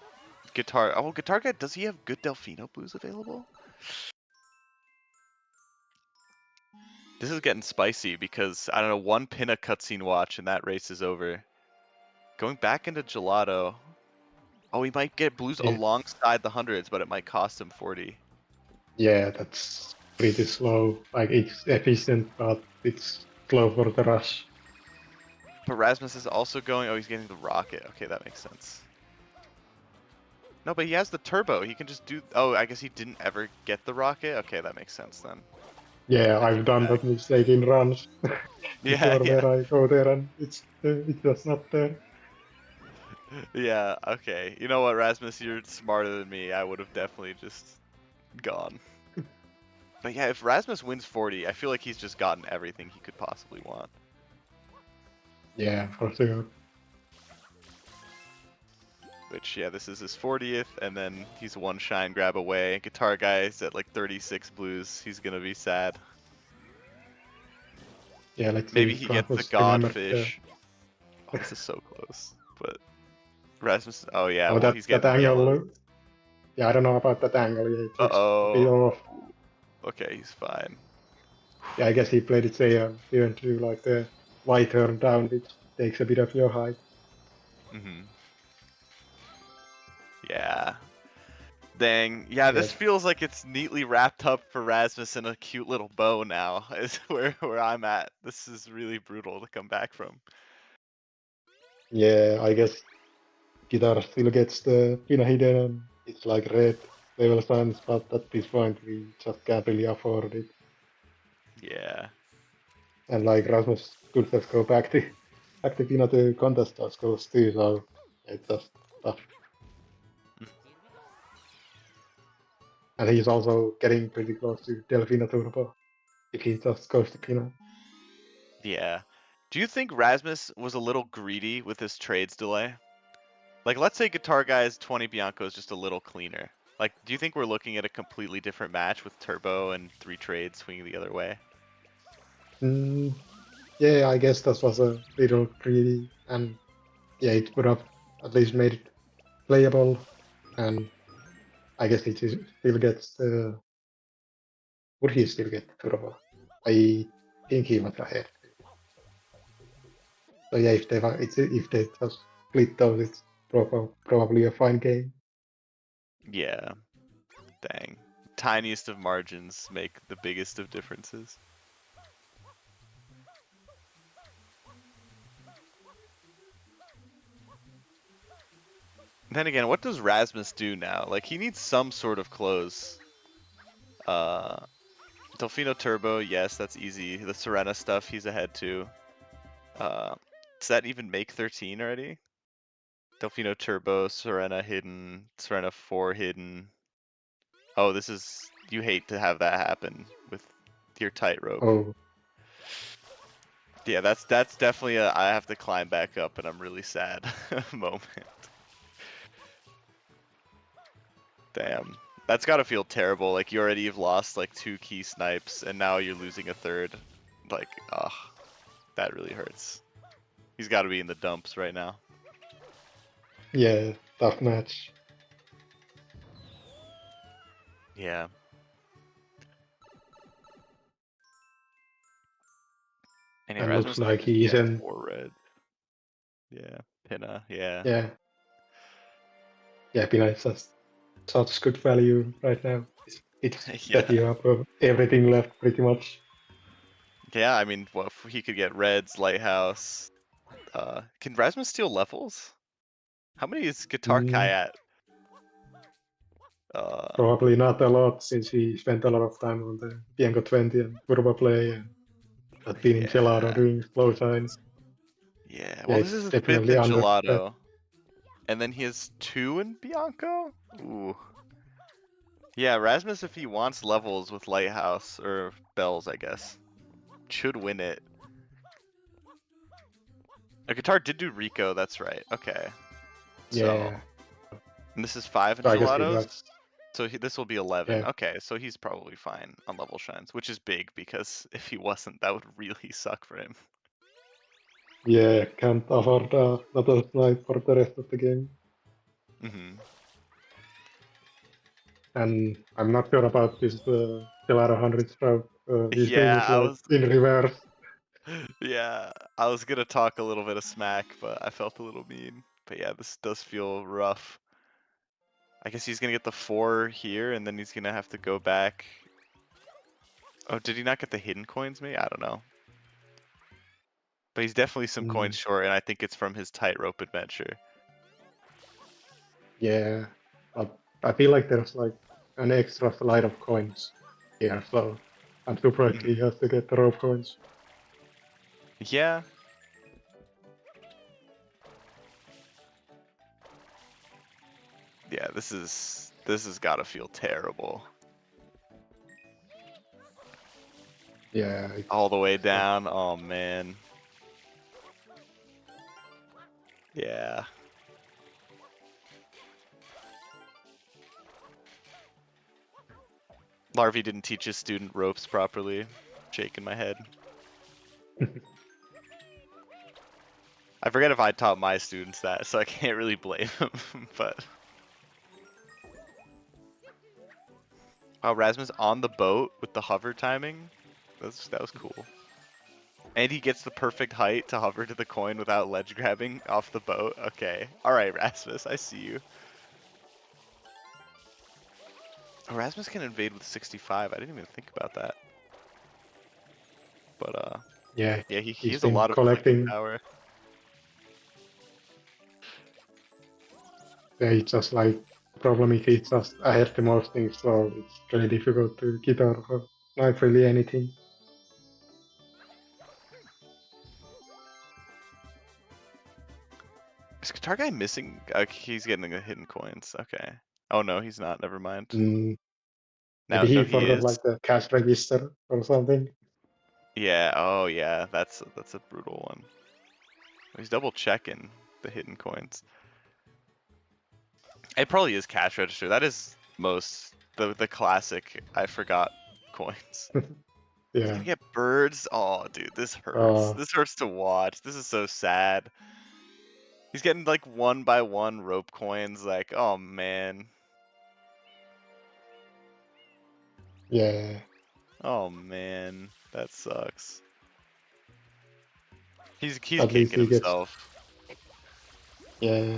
Guitar Guy, does he have good Delfino blues available? This is getting spicy because, I don't know, one pin a cutscene watch and that race is over. Going back into Gelato. Oh, he might get blues Yeah. alongside the hundreds, but it might cost him 40. Yeah, that's pretty slow. Like, it's efficient, but it's slow for the rush. But Rasmus is also going, oh, he's getting the rocket. Okay, that makes sense. No, but he has the turbo. He can just do, oh, I guess he didn't ever get the rocket. Okay, that makes sense then. Yeah, I I've take it done back. that mistake in runs Yeah, before, yeah. where I go there and it's just not there. Yeah, okay. You know what, Rasmus, you're smarter than me. I would have definitely just gone. But yeah, if Rasmus wins 40, I feel like he's just gotten everything he could possibly want. Yeah, for sure. Which, yeah, this is his 40th, and then he's one shine grab away. Guitar Guy's at like 36 blues. He's gonna be sad. Yeah, let's see Maybe if he gets the Rasmus remembers the. Godfish. Oh, this is so close. But Rasmus, oh yeah, Oh, well, that he's that getting the yellow. angle. Yeah, I don't know about that angle. Yeah, it looks a bit Uh-oh. off. Okay, he's fine. Yeah, I guess he played it safe. Didn't do like the Y turn down, which takes a bit of your height. Mm-hmm. Yeah. Dang. Yeah, Yeah, this feels like it's neatly wrapped up for Rasmus in a cute little bow now, is where I'm at. This is really brutal to come back from. yeah. I guess guitar still gets the pin hidden, and it's like red level signs, but at this point we just can't really afford it. Yeah. And like Rasmus could just go back to pin the contest as goes too, so it's just tough. And he's also getting pretty close to Delfino Turbo if he just goes to Pino. Yeah. Do you think Rasmus was a little greedy with his trades delay? Like, let's say Guitar Guy's 20 Bianco is just a little cleaner. Like, do you think we're looking at a completely different match with Turbo and 3 trades swinging the other way? Mm, yeah, I guess that was a little greedy, and yeah, it would have at least made it playable. And I guess he still gets the. Would he still get Turbo? I think he went ahead. So yeah, if they just split those, it's probably a fine game. Yeah. Dang. Tiniest of margins make the biggest of differences. Then again, what does Rasmus do now? Like, he needs some sort of close. Delfino Turbo, yes, that's easy. The Serena stuff, he's ahead too. Does that even make 13 already? Delfino Turbo, Serena hidden, Serena 4 hidden. Oh, this is... You hate to have that happen with your tightrope. Oh, Yeah, that's definitely a I have to climb back up and I'm really sad moment. Damn. That's gotta feel terrible. Like, you already have lost like 2 key snipes and now you're losing a third. Like, ugh. That really hurts. He's gotta be in the dumps right now. yeah, tough match. Yeah. And yeah, And looks Rasmus, like he he has isn't. 4 red. Yeah. Pinna, yeah. Yeah, yeah, Pino is just such good value right now. It's that Yeah. you have everything left pretty much. Yeah, I mean, well, if he could get reds, lighthouse. Can Rasmus steal levels? How many is Guitar Kai Mm, at? Uh, probably not a lot since he spent a lot of time on the Bianco 20 and Turbo Play and had been in Gelato yeah. doing flow signs. Yeah. Yeah, Well, this it's is his 5th definitely in under that. Gelato. And then he has 2 in Bianco? Ooh. Yeah, Rasmus, if he wants levels with Lighthouse, or Bells, I guess, should win it. A guitar did do Rico, that's right. Okay. So, Yeah, and this is 5 in so I guess he got. Gelatos? So this will be 11. Yeah, Okay, so he's probably fine on level shines, which is big because if he wasn't, that would really suck for him. yeah, can't afford another snipe for the rest of the game. Hmm. And I'm not sure about this Gelato 100 route. He's doing Yeah, it like in reverse. yeah, I was gonna talk a little bit of smack, but I felt a little mean. But yeah, this does feel rough. I guess he's gonna get the 4 here, and then he's gonna have to go back. Oh, did he not get the hidden coins, maybe? I don't know. But he's definitely some coins short, and I think it's from his tightrope adventure. Yeah, but I feel like there's like an extra slide of coins here, so I'm surprised he has to get the rope coins. Yeah. Yeah, this has gotta feel terrible. Yeah. All the way down. Oh man. Yeah. Larvey didn't teach his student ropes properly. Shaking my head. I forget if I taught my students that, so I can't really blame him, but... Oh, Rasmus on the boat with the hover timing? That was cool. And he gets the perfect height to hover to the coin without ledge grabbing off the boat. Okay. Alright, Rasmus, I see you. Oh, Rasmus can invade with 65. I didn't even think about that. But, yeah, yeah, he he's has a been lot of clicking collecting. power. Yeah, it's just like the problem if he's just ahead the most things, so it's really difficult to guitar or not really anything. Is Guitar Guy missing? He's getting the hidden coins. Okay. Oh no, he's not. Never mind. Maybe Now, no, he he forgot is. like the cash register or something. Yeah. Oh yeah. That's a brutal one. He's double checking the hidden coins. It probably is cash register. That is most the classic. I forgot coins. He's Yeah. gonna get birds. Oh, dude, this hurts. Uh, This hurts to watch. This is so sad. He's getting like 1 by 1 rope coins. Like, oh man. yeah. Oh man, that sucks. He's At least kicking he gets. himself. Yeah.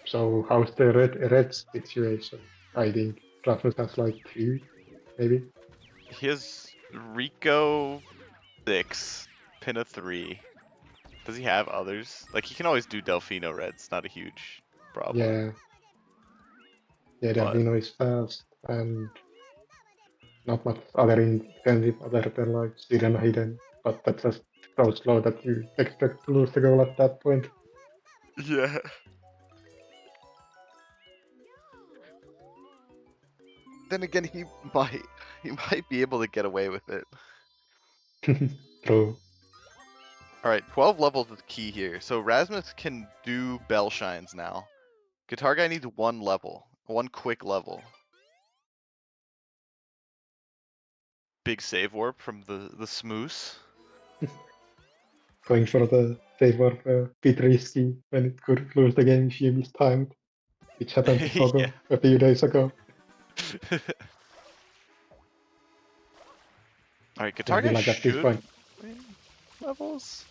So how's the red situation? I think Rasmus has like 2, maybe. He has Rico 6, Pinna 3. Does he have others? Like he can always do Delfino red. It's not a huge problem. Yeah. Yeah, But Delfino is fast and not much other incentive other than like Sirena hidden, but that's just so slow that you expect to lose the goal at that point. yeah. Then again, he might be able to get away with it. True. All right, 12 levels is key here. So Rasmus can do bell shines now. Guitar Guy needs 1 level, 1 quick level. Big save warp from the Smoose. Going for the save war a bit risky when it could lose the game if you mistimed, which happened to Fogo yeah. a few days ago. Alright, Guitar Guy Like at this should point, win levels.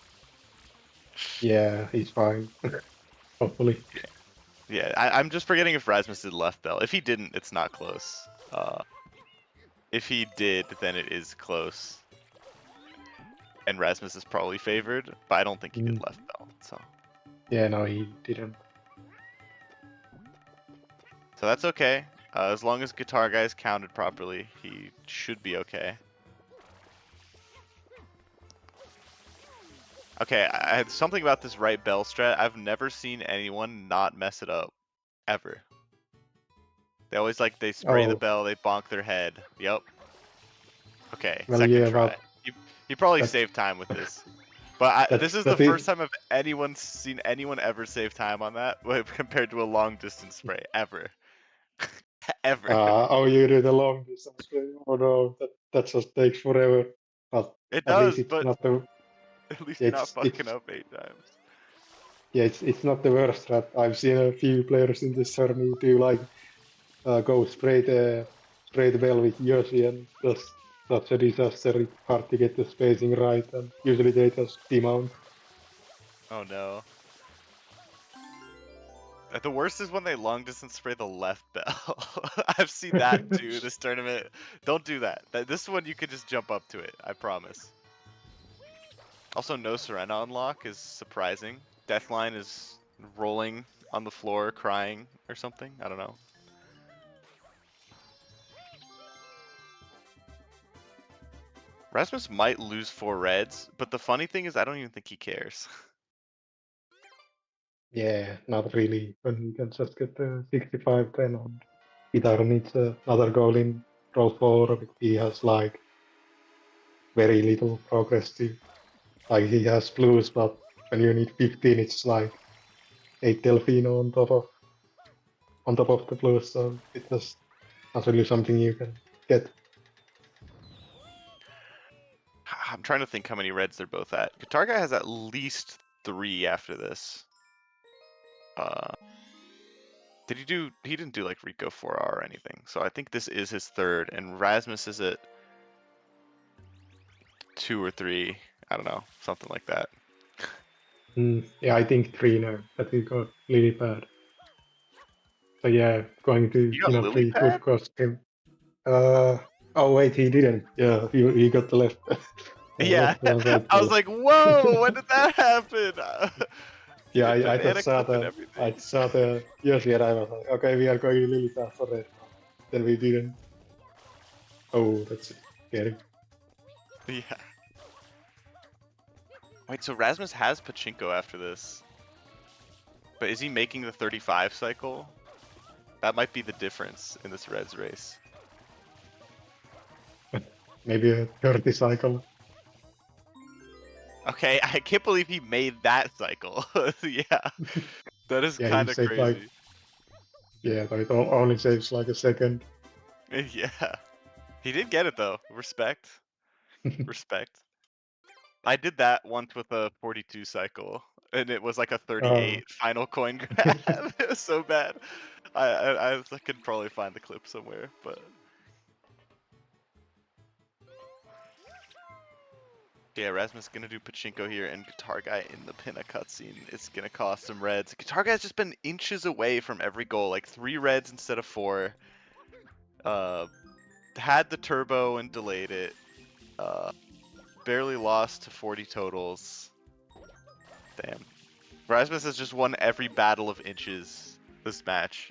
yeah, he's fine. Hopefully. Yeah, I'm just forgetting if Rasmus did left bell. If he didn't, it's not close. If he did, then it is close. And Rasmus is probably favored, but I don't think he did left bell, so. Yeah, no, he didn't. So that's okay. As long as Guitar Guy's counted properly, he should be okay. Okay, I had something about this right bell strat. I've never seen anyone not mess it up. Ever. They always they spray the Oh, bell, they bonk their head. Yep. Okay, well, second yeah, try. but You probably that's saved time with this. But this is the that is. first time I've seen anyone ever save time on that compared to a long distance spray. Ever. Ever. Oh, you do the long distance play. Oh no, that just takes forever. But It at least does, it's but not the. at least you're not It's fucking up 8 times. yeah, it's not the worst strat. I've seen a few players in this journey do like go straight well with Yoshi and just such a disaster. It's hard to get the spacing right, and usually they just demount. Oh no. The worst is when they long distance spray the left bell. I've seen that too this tournament. Don't do that. This one you could just jump up to it, I promise. Also, no Serena unlock is surprising. Deathline is rolling on the floor, crying or something. I don't know. Rasmus might lose 4 reds, but the funny thing is I don't even think he cares. Yeah, not really. When he can just get the 65 then on. Guitar needs another goal in row 4. He has like very little progress to. Like he has blues, but when you need 15, it's like 8 Delfino on top of the blues. So it's just not really something you can get. I'm trying to think how many reds they're both at. Guitar Guy has at least 3 after this. Did he do? He didn't do like Rico 4R or anything. So I think this is his 3rd, and Rasmus is at 2 or 3. I don't know, something like that. Yeah, I think 3 now. That will go really bad. So yeah, going to You got lily 3 pad? would cost him. Oh wait, he didn't. Yeah, he got the left. Yeah, left and right I was ball. like, whoa, when did that happen? He Yeah, did I banana just saw clip and the everything. Yoshi and I was like, okay, we are going really fast for red. Then we didn't. Oh, that's scary. Yeah. Wait, so Rasmus has Pachinko after this. But is he making the 35 cycle? That might be the difference in this Reds race. Maybe a 30 cycle. Okay, I can't believe he made that cycle. Yeah, that is Yeah, he kind of saved like, crazy. yeah, but it only saves like a second. Yeah, he did get it though. Respect, respect. I did that once with a 42 cycle, and it was like a 38 final coin grab. It was so bad. I could probably find the clip somewhere, but yeah, Rasmus gonna do Pachinko here, and Guitar Guy in the pinna cutscene. It's gonna cost some reds. Guitar Guy's just been inches away from every goal, like 3 reds instead of 4. Had the turbo and delayed it. Barely lost to 40 totals. Damn. Rasmus has just won every battle of inches this match.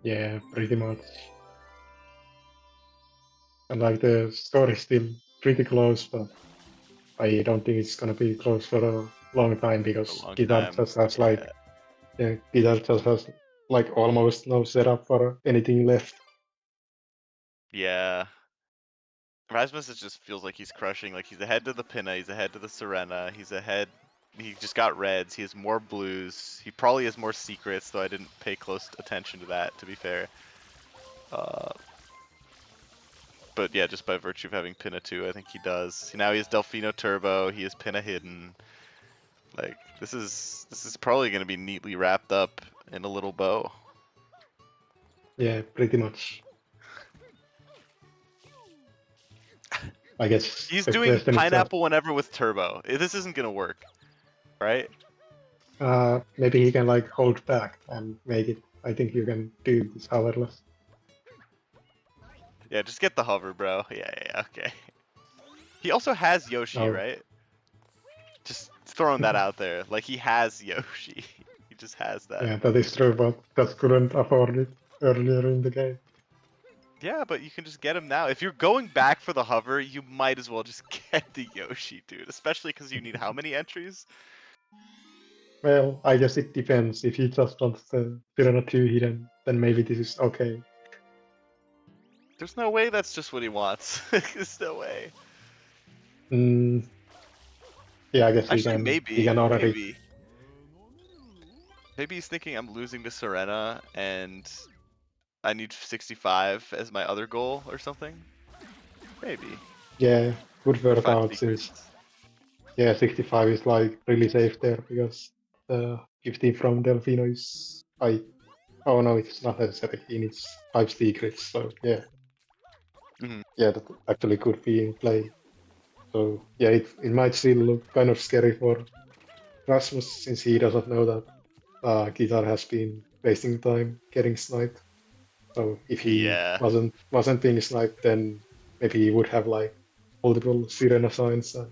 Yeah, pretty much. And like the score is still pretty close, but I don't think it's gonna be close for a long time A because long Guitar time. just has Yeah. Guitar just has like almost no setup for anything left. Yeah. Rasmus just feels like he's crushing. Like he's ahead to the pinna, he's ahead to the Serena, he's ahead. He just got reds. He has more blues. He probably has more secrets, though I didn't pay close attention to that, to be fair. But yeah, just by virtue of having Pinna 2, I think he does. Now he has Delfino Turbo. He has Pinna hidden. Like this is probably going to be neatly wrapped up in a little bow. Yeah, pretty much. I guess He's the doing question is just pineapple whenever with turbo. This isn't gonna work, right? maybe he can like hold back and make it. I think you can do this hoverless. Yeah, just get the hover, bro. Yeah, okay. He also has Yoshi, No, right? Just throwing that out there. Like he has Yoshi. He just has that. yeah, that is true, but just couldn't afford it earlier in the game. Yeah, but you can just get him now. If you're going back for the hover, you might as well just get the Yoshi, dude. Especially because you need how many entries? Well, I guess it depends. If he just wants the Piranha 2 hidden, then maybe this is okay. There's no way that's just what he wants. There's no way. Mm, yeah, I guess Actually, he maybe. can already. Maybe. Maybe he's thinking I'm losing to Serena and I need 65 as my other goal or something. Maybe. Yeah, would Or work 5 out since secrets. yeah, 65 is like really safe there because the 15 from Delfino is high. Oh no, it's not necessary. He needs 5 secrets, so yeah. Mhm. Yeah, that actually could be in play. So yeah, it might still look kind of scary for Rasmus since he doesn't know that Guitar has been wasting time getting sniped. So if he Yeah. wasn't being sniped, then maybe he would have like multiple Sirena signs, and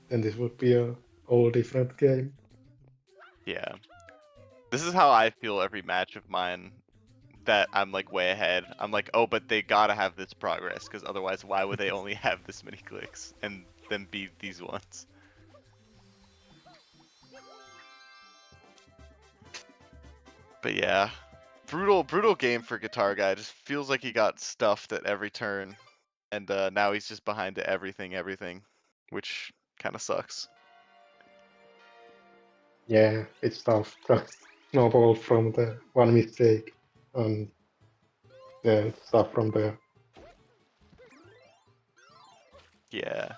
then this would be a whole different game. Yeah. This is how I feel every match of mine that I'm like way ahead. I'm like, oh, but they gotta have this progress because otherwise, why would they only have this many clicks and then beat these ones? But yeah, brutal game for Guitar Guy. Just feels like he got stuffed at every turn, and now he's just behind to everything, which kind of sucks. Yeah, it's tough. Just snowball from the one mistake, and yeah, it's tough from there. Yeah.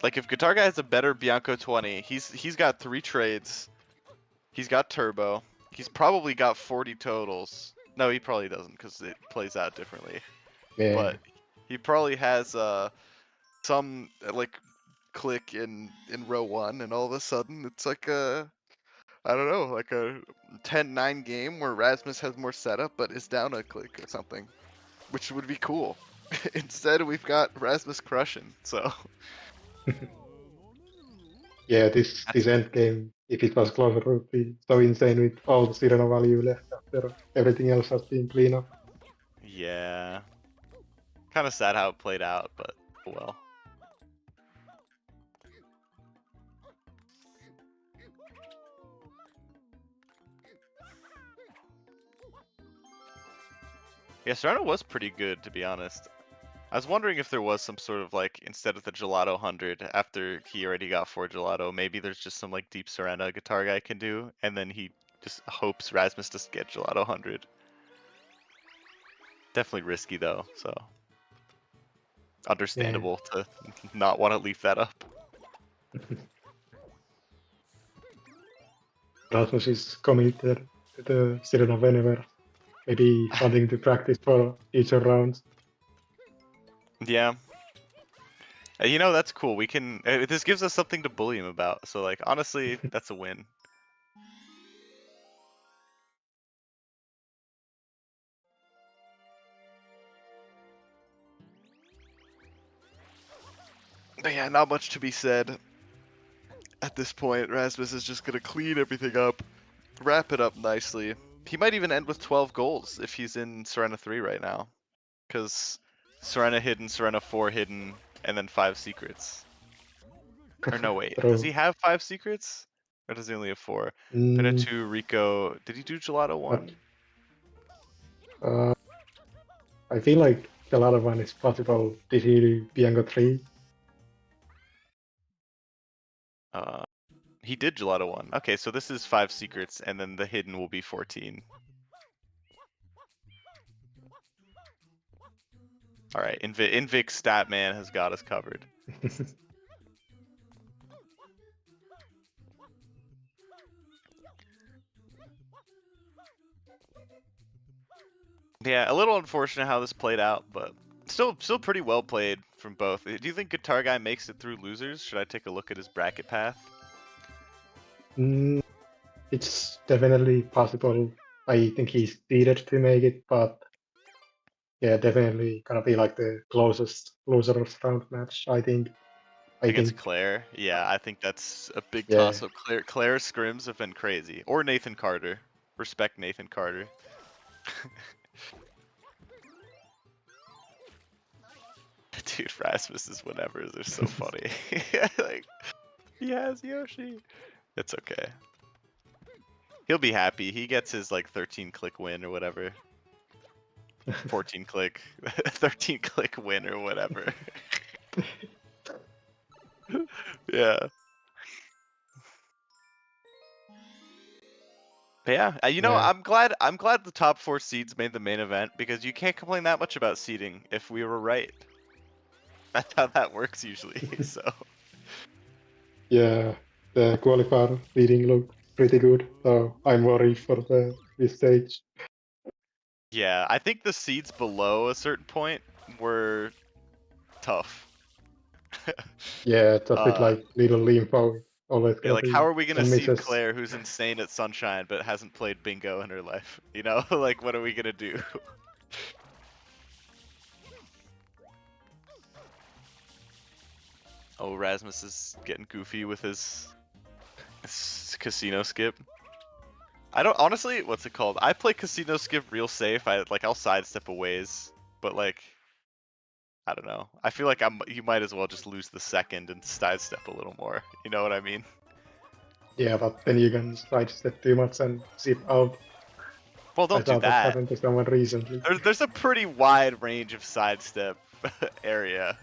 Like if Guitar Guy has a better Bianco 20, he's got 3 trades. He's got turbo. He's probably got 40 totals. No, he probably doesn't because it plays out differently. Yeah, But he probably has some like click in row 1, and all of a sudden it's like a, I don't know, like a 10-9 game where Rasmus has more setup but is down a click or something, which would be cool. Instead, we've got Rasmus crushing. So yeah. This end game, if it was closer, would be so insane with all the Sirena value left after everything else has been clean up. yeah, kind of sad how it played out, but oh well. Yeah, Serrano was pretty good, to be honest. I was wondering if there was some sort of like, instead of the Gelato 100, after he already got 4 Gelato, maybe there's just some like deep Serena Guitar Guy can do, and then he just hopes Rasmus doesn't get Gelato 100. Definitely risky though, so Yeah, understandable to not want to leave that up. Rasmus is committed to the Sirena whenever. Maybe something to practice for future rounds. Yeah. You know, that's cool. We can, this gives us something to bully him about. So like, honestly, that's a win. But yeah, not much to be said at this point. Rasmus is just gonna clean everything up, wrap it up nicely. He might even end with 12 goals if he's in Serena 3 right now. Because Serena hidden, Serena 4 hidden, and then 5 secrets. Or no, wait. Does True. he have 5 secrets? Or does he only have 4? Pinna Mm, 2, Rico. Did he do Gelato but 1? uh, I feel like the latter one is possible. Did he do Bianco 3? He did Gelato 1. Okay, so this is 5 secrets, and then the hidden will be 14. Alright, Invic Statman has got us covered. Yeah, a little unfortunate how this played out, but still pretty well played from both. Do you think Guitar Guy makes it through losers? Should I take a look at his bracket path? Mm, it's definitely possible. I think he's needed to make it, but yeah, definitely gonna be like the closest losers round match. I think. I Against think. Claire? Yeah, I think that's a big Yeah. toss-up. Claire scrims have been crazy. Or Nathan Carter. Respect Nathan Carter. Dude, Rasmus is whatever. They're so funny. Like, he has Yoshi. It's okay. He'll be happy. He gets his like 13 click win or whatever. 14 click. 13 click win or whatever. Yeah. But yeah, you know, Yeah. I'm glad the top 4 seeds made the main event because you can't complain that much about seeding if we were right. That's how that works usually. So Yeah. The qualifier leading looked pretty good, so I'm worried for this stage. Yeah, I think the seeds below a certain point were tough. Yeah, just with like little limbo, always Yeah, gonna like how be are we gonna some seed misses. Claire, who's insane at Sunshine but hasn't played bingo in her life? You know, like what are we gonna do? Oh, Rasmus is getting goofy with his casino skip. I don't honestly, what's it called? I play casino skip real safe. I'll sidestep a ways, but like I don't know. I feel like you might as well just lose the second and sidestep a little more. You know what I mean? Yeah, but then you can sidestep too much and zip out. Well, I don't do saw that that. happen to someone recently. There's a pretty wide range of sidestep area.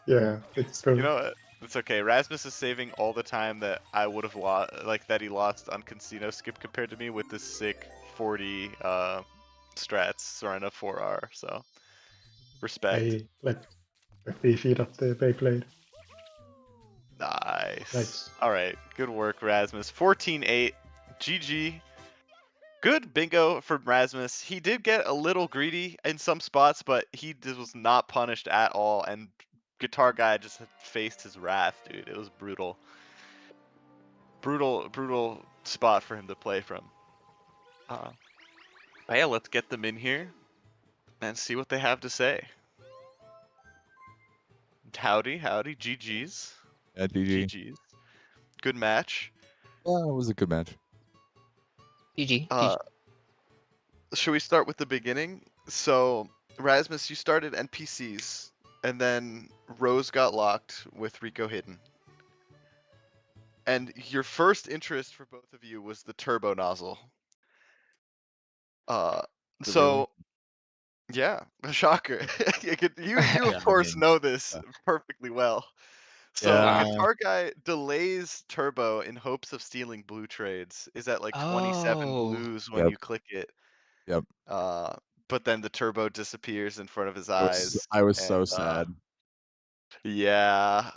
Yeah, it's You true. know what? It's okay. Rasmus is saving all the time that I would have lost, like that he lost on casino skip compared to me with this sick 40 strats Serena 4R. So respect. I let me feed up the Beyblade. Nice. Nice. All right. Good work, Rasmus. 14-8. GG. Good bingo from Rasmus. He did get a little greedy in some spots, but he was not punished at all. And Guitar Guy just faced his wrath, dude. It was brutal. Brutal spot for him to play from. But yeah, let's get them in here and see what they have to say. Howdy, GG's. Yeah, GG. GG's. Good match. Yeah, it was a good match. GG. Should we start with the beginning? So, Rasmus, you started NPCs, and then Rose got locked with Rico hidden. And your first interest for both of you was the turbo nozzle. So yeah, a shocker. You of course know this perfectly well. So Yeah. Guitar Guy delays turbo in hopes of stealing blue trades. Is at like 27 Oh. blues when Yep. you click it. Yep. But then the turbo disappears in front of his eyes. I was so and, sad. Yeah,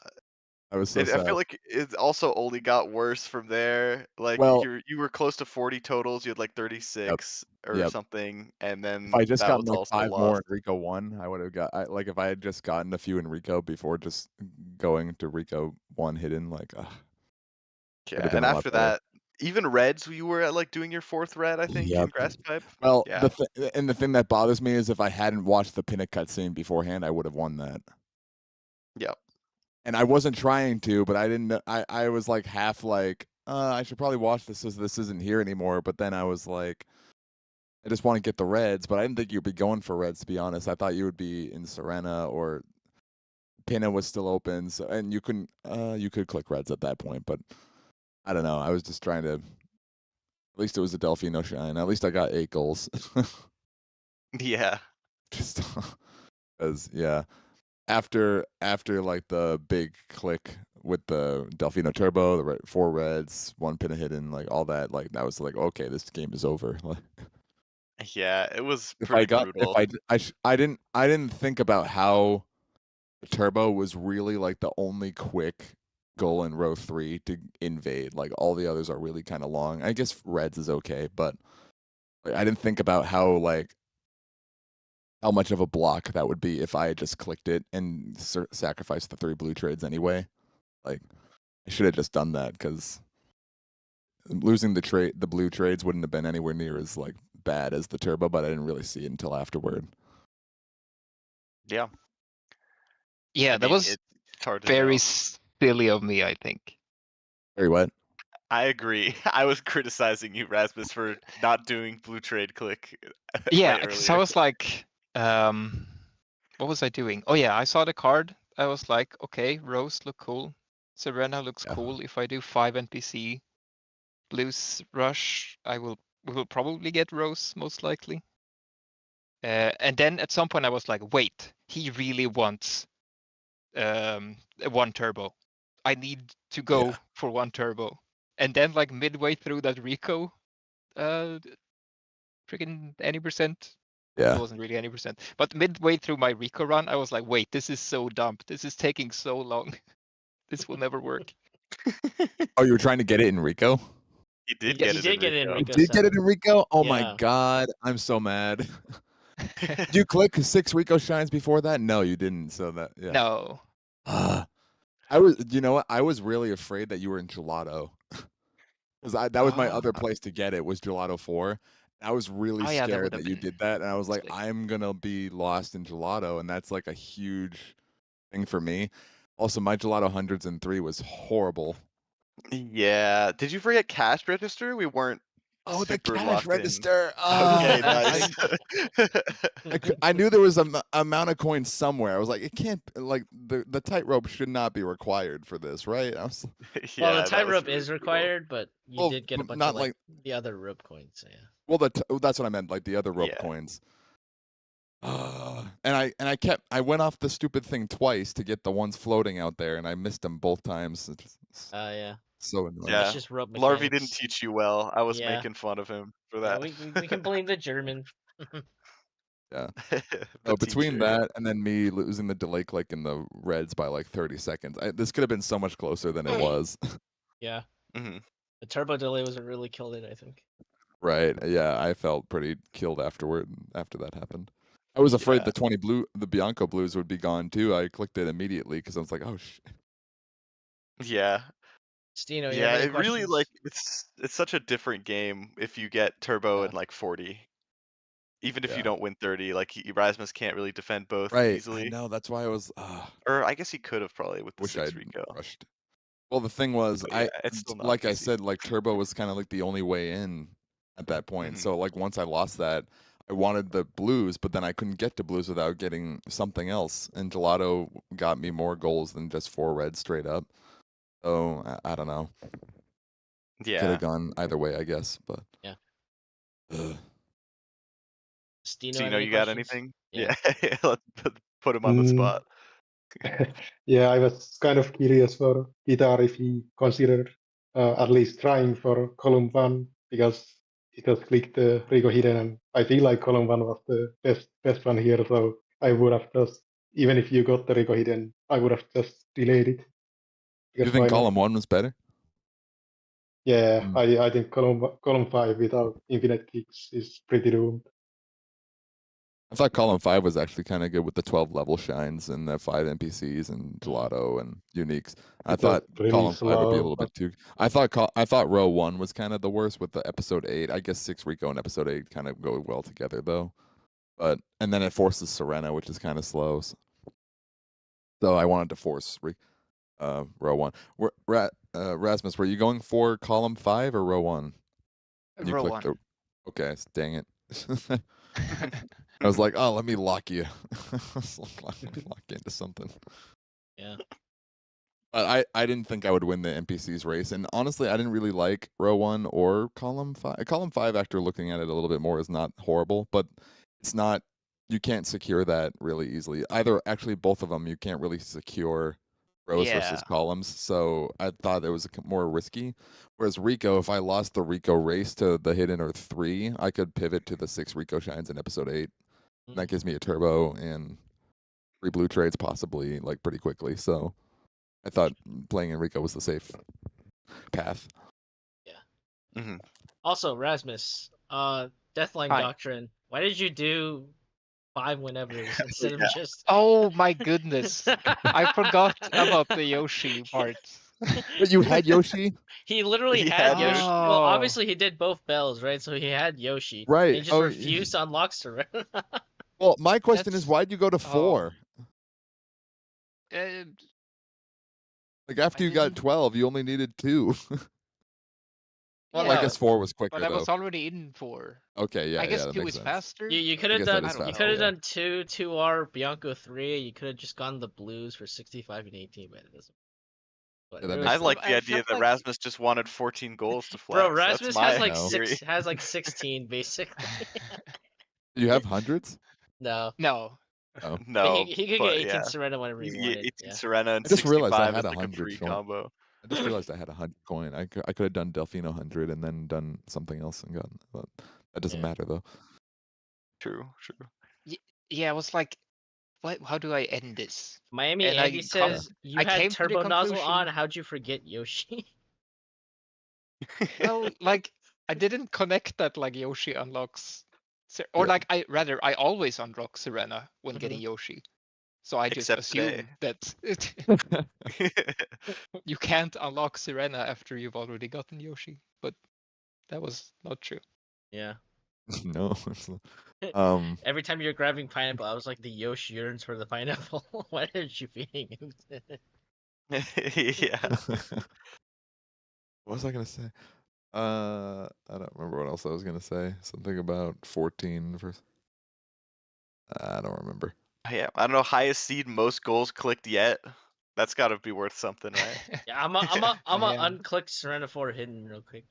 I was so I sad. feel like it also only got worse from there. Like Well, you were close to 40 totals. You had like yep. 36 or Yep. something, and If I then just that was gotten like also 5 more lost. in Rico 1, I would have got like if I had just gotten a few in Rico before just going to Rico 1 hidden, like it'd Yeah, have been and a lot after better. that, even reds, you were at like doing your fourth red, I think, in Yep. grass pipe. Well, Yeah. the thing that bothers me is if I hadn't watched the Pinnock cutscene beforehand, I would have won that. Yep. And I wasn't trying to, but I didn't know. I was like half like, I should probably watch this as this isn't here anymore. But then I was like, I just want to get the reds, but I didn't think you'd be going for reds, to be honest. I thought you would be in Serena or Pinna was still open, so and you could click reds at that point, but I don't know. I was just trying to. At least it was a Delfino shine. At least I got 8 goals. Yeah. Just because, yeah. After like the big click with the Delfino Turbo, the 4 reds, 1 Pinna hidden, like all that, like that was like, okay, this game is over. Like, Yeah, it was if pretty brutal. I didn't think about how the turbo was really like the only quick goal in row 3 to invade. Like all the others are really kind of long. I guess reds is okay, but like, I didn't think about how much of a block that would be if I had just clicked it and sacrificed the 3 blue trades anyway. Like I should have just done that because losing the blue trades wouldn't have been anywhere near as like bad as the turbo, but I didn't really see it until afterward. Yeah. Yeah, I that mean, was it's hard to very know. silly of me, I think. Very what? I agree. I was criticizing you, Rasmus, for not doing blue trade click Yeah, way because I earlier. was like, what was I doing? Oh yeah, I saw the card. I was like, okay, Rose look cool. Serena looks Yeah. cool. If I do 5 NPC blues rush, we will probably get Rose most likely. And then at some point I was like, wait, he really wants 1 turbo. I need to go for 1 turbo. And then like midway through that Rico, freaking any percent. Yeah. It wasn't really any percent. But midway through my Rico run, I was like, wait, this is so dumb. This is taking so long. This will never work. Oh, you were trying to get it in Rico? He did Yeah, get he it did in get it in Rico. You Rico did get it 7. in Rico? Oh my Yeah. god, I'm so mad. Did you click 6 Rico shines before that? No, you didn't. So that yeah. No. I was. You know what? I was really afraid that you were in Gelato. Because that was my other place to get it was Gelato 4. I was really Oh, yeah, that scared would have that you been did that, and I was like, sick. I'm gonna be lost in Gelato, and that's like a huge thing for me. Also, my Gelato hundreds and 3 was horrible. Yeah. Did you forget cash register? We weren't Oh, the super cash locked register. in. Okay, I, nice. I knew there was an amount of coins somewhere. I was like, it can't like the tightrope should not be required for this, right? I was Well, the Yeah, that was tightrope really is cool. required, but you Well, did get a bunch not of like like the other rope coins. So, yeah. well, that's what I meant, like the other rope Yeah. coins. And I went off the stupid thing twice to get the ones floating out there, and I missed them both times. It's Yeah. so annoying. Yeah. That's just rope Larvy mechanics. didn't teach you well. I was Yeah. making fun of him for Yeah, that. we can blame the German. Yeah. The No, between teacher. that and then me losing the delay click in the reds by like 30 seconds, this could have been so much closer than it was. Yeah. hmm The turbo delay was what really killed it, I think. Right. Yeah, I felt pretty killed after that happened. I was afraid Yeah. the Bianco blues would be gone too. I clicked it immediately because I was like, oh shit. Yeah. Stino, you Yeah, have any it really questions? it's such a different game if you get turbo Yeah. in like 40. Even if Yeah. you don't win 30, like Erasmus can't really defend both Right. easily. I know. That's why I was. Or I guess he could have probably with the Wish 6 I'd Rico. rushed. Well, the thing was, But yeah, it's still not like I easy. said, like turbo was kind of like the only way in at that point. Mhm. So like once I lost that, I wanted the blues, but then I couldn't get to blues without getting something else. And Gelato got me more goals than just 4 reds straight up. So I don't know. Could Yeah. have gone either way, I guess. But Yeah. ugh. Stino, So have you know any you got questions? anything? Yeah. Yeah. Let's put him on the Mm, spot. yeah, I was kind of curious for Guitar if he considered at least trying for column 1 because he just clicked the Rico Hidden, and I feel like column 1 was the best one here. So I would have just, even if you got the Rico Hidden, I would have just delayed it. Do Because you think why not? column 1 was better? Yeah, Mm. I think column 5 without infinite kicks is pretty doomed. I thought column 5 was actually kind of good with the 12 level shines and the 5 NPCs and Gelato and uniques. I It thought was really column 5 would be a slow, little but bit too. I thought row 1 was kind of the worst with the episode 8. I guess 6 Rico and episode 8 kind of go well together though. But and then it forces Serena, which is kind of slow. So I wanted to force row 1. Rasmus, were you going for column 5 or row 1? You Row clicked 1. Okay, dang it. I was like, oh, let me lock you. lock you into something. Yeah. But I didn't think I would win the NPCs race. And honestly, I didn't really like row 1 or column 5. Column 5, after looking at it a little bit more, is not horrible, but it's not, you can't secure that really easily. Either, actually, both of them, you can't really secure rows versus Yeah. columns. So I thought it was more risky. Whereas Rico, if I lost the Rico race to the hidden or 3, I could pivot to the 6 Rico shines in episode 8. And that gives me a turbo and 3 blue trades possibly like pretty quickly. So I thought playing Enrico was the safe path. hmm Also, Rasmus, Deathline Hi. Doctrine. Why did you do 5 whenevers instead of Yeah. just? Oh my goodness. I forgot about the Yoshi part. But you had Yoshi, He literally He had had Yoshi. Yoshi. Well, Oh. obviously he did both bells, right? So he had Yoshi. And right? he just Oh, refused to unlock Serena. well, my question is, That's- why'd you go to oh. 4? Uh, Like after I you got didn't- 12, you only needed 2. Well, Well, I no, guess 4 was but quicker I though. was already in 4. Okay, yeah, I guess yeah, that 2 makes is sense. faster. you could I have guess that done is I don't you faster, could have yeah. done 2R Bianco 3. You could have just gone the blues for 65 and 18, but it doesn't. But Yeah, that it I makes was, like sense. the I idea felt that like- Rasmus just wanted 14 goals to flex. bro, That's Rasmus my has like theory. 16 basically. Do you have hundreds? No, No. Oh, but No, he could get but 18 yeah. Serena whenever he wanted. 18 Yeah. Serena and I just realized I 65 had is like a 100 free showing. combo. I just realized I had 100 coin. I could have done Delfino 100 and then done something else and gotten. But that doesn't Yeah. matter though. True. Yeah, I was like, what? How do I end this? Miami And Andy I says you I had came to the turbo nozzle on. conclusion- How'd you forget Yoshi? Well, like I didn't connect that like Yoshi unlocks, or Yeah. like I always unlock Serena when getting Yoshi. So I just Except today. assume that you can't unlock Serena after you've already gotten Yoshi, but that was not true. Yeah. No. Um. Every time you're grabbing pineapple, I was like, the Yoshi yearns for the pineapple. Why aren't you feeding him? Yeah. What was I gonna say? I don't remember what else I was gonna say. Something about 14 versus. I don't remember. Yeah. I don't know. Highest seed, most goals clicked yet. That's got to be worth something, right? Yeah, I'm a Yeah. unclick Serena 4 hidden real quick.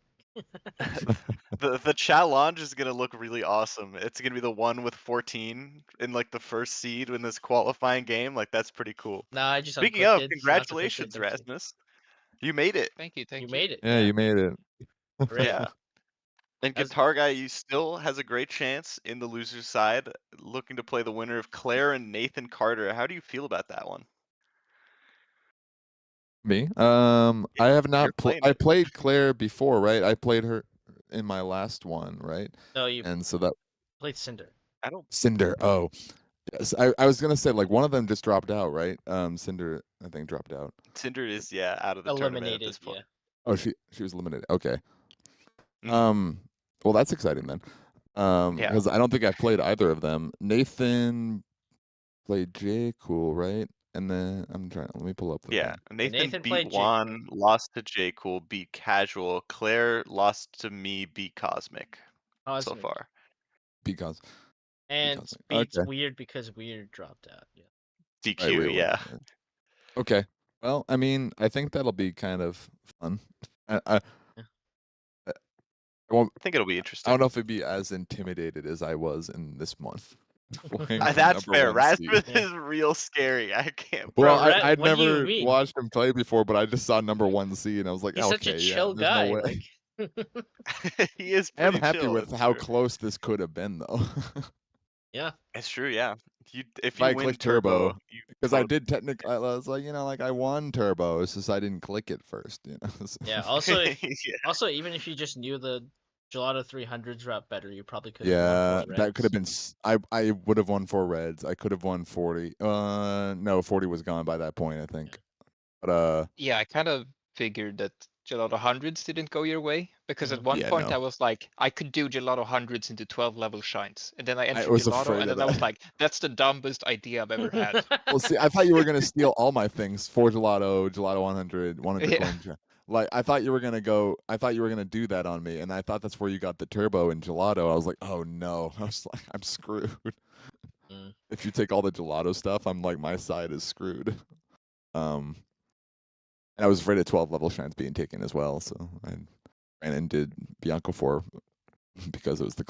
The challenge is gonna look really awesome. It's gonna be the one with 14 in like the first seed in this qualifying game. Like that's pretty cool. Nah, I just Speaking unclicked of, it, so I don't have to click congratulations, hidden too. Rasmus. You made it. Thank you, You thank you. made it. Yeah, you made it. Hooray. Yeah. And That's- Guitar Guy, you still has a great chance in the loser's side, looking to play the winner of Claire and Nathan Carter. How do you feel about that one? Me? Yeah, I have you're not. playing I it. played Claire before, right? I played her in my last one, right? No, you And so that played Cinder. I don't. Cinder. Oh, yes. I was gonna say like one of them just dropped out, right? Cinder, I think dropped out. Tinder is out of the tournament at Eliminated, this point. yeah. Oh, she was eliminated. Okay. Mhm. Well, that's exciting then. Yeah. Because I don't think I've played either of them. Nathan played J. Cool, right? And then I'm trying. Let me pull up the Yeah. thing. Nathan Nathan beat played J. Juan, lost to J Cool, beat Casual. Claire lost to me, beat Cosmic. So Cosmic. far. Because And beats okay, Weird because Weird dropped out. Yeah. right, DQ, weird, weird. yeah. Yeah. Okay. Well, I mean, I think that'll be kind of fun. I Yeah. won't. I think it'll be I don't interesting. know if it'd be as intimidated as I was in this month playing for That's number fair. one seed. Rasmus Yeah. is real scary. I can't. Well, Bro, Rat, I'd what do you never mean? watched him play before, but I just saw number one seed and I was like, He's such a okay, yeah, chill there's no guy. way. Like, He is I am pretty happy chill. with It's how true. close this could have been, though. yeah. It's true. Yeah. If If you I win clicked turbo, turbo, you because I did technically, I was like, like I won turbo. It's just I didn't click it first, So- Yeah. Also, if yeah. even if you just knew the Gelato 300s route better, you probably could have won Yeah, 4 that could have reds. been. I would have won 4 reds. I could have won 40. No, 40 was gone by that point, I think. But Yeah, I kind of figured that Gelato hundreds didn't go your way because at Mhm. one yeah, point no. I was like, I could do Gelato hundreds into 12 level shines, and then I entered was Gelato, afraid and of then I was that. like, that's the dumbest idea I've ever had. Well, see, I thought you were gonna steal all my things. 4 gelato 100, 100 Yeah. coin. Like I thought you were gonna go. I thought you were gonna do that on me, and I thought that's where you got the turbo and gelato. I was like, oh no. I was like, I'm screwed. Mm. If you take all the gelato stuff, I'm like, my side is screwed. Um, and I was afraid of 12 level shines being taken as well, so I ran and did Bianco 4 because it was the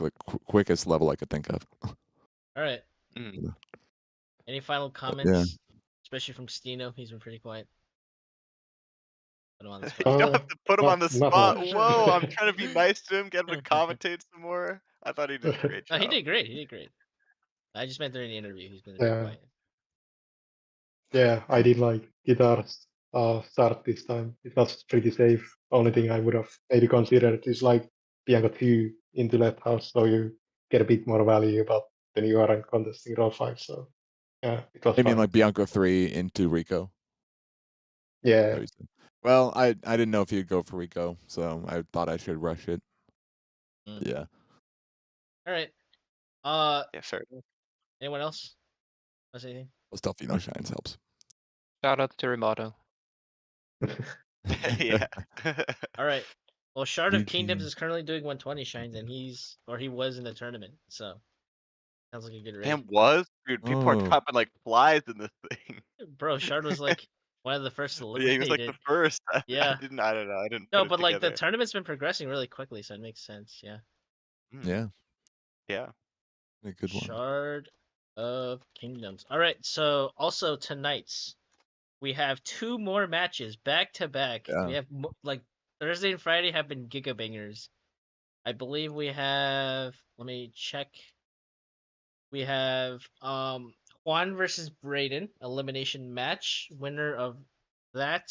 quickest level I could think of. All right. Mm. Any final Yeah. comments, especially from Stino? He's been pretty quiet. Put him on the spot. You don't have to put him on the Not spot. much. Whoa, I'm trying to be nice to him, get him to commentate some more. I thought he did a great No, he job. did great. He did great. I just meant during the interview. He's been a bit Yeah. quiet. Yeah, I did like guitars start this time. It was pretty safe. Only thing I would have maybe considered is like Bianco 2 into left house, so you get a bit more value, but then you aren't contesting roll 5, so yeah, it was I mean, fine. like Bianco 3 into Rico. Yeah, Well, I didn't know if he'd go for Rico, so I thought I should rush it. Mm. Yeah. All right. Yeah, fair. Anyone else? Want to say anything? Well, stuff shines helps. Shout out to Rimato. Yeah. All right. Well, Shard of GG. Kingdoms is currently doing 120 shines, and he was in the tournament. So sounds like a good raid. And was? Dude, people are Oh. dropping like flies in this thing. Bro, Shard was like one of the first Yeah, he was like the eliminated. first. I Yeah. don't know. I didn't No, put it but like the together. tournament's been progressing really quickly, so it makes sense. Yeah. Mm, Yeah, yeah. a good one. Shard of Kingdoms. All right. So also tonight's we have 2 more matches back to back. Yeah. We have like Thursday and Friday have been gigabangers. I believe we have. Let me check. We have Juan versus Brayden elimination match. Winner of that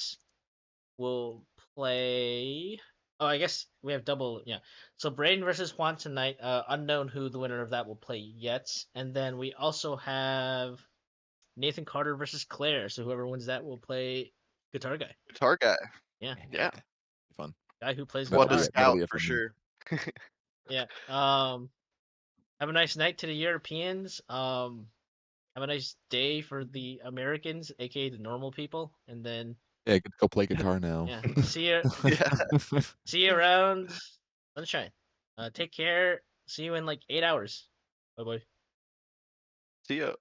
will play Oh, I guess we have double. Yeah. So Braden versus Juan tonight. Unknown who the winner of that will play yet. And then we also have Nathan Carter versus Claire. So whoever wins that will play Guitar Guy. Guitar guy. Yeah. Yeah. Fun. Guy who plays What a guitar. that'll scout be a for fun sure. Yeah. Have a nice night to the Europeans. Have a nice day for the Americans, aka the normal people, and then Yeah, get to go play guitar now. yeah, see you Yeah. see you around sunshine. Take care. See you in like 8 hours. Bye bye. See ya.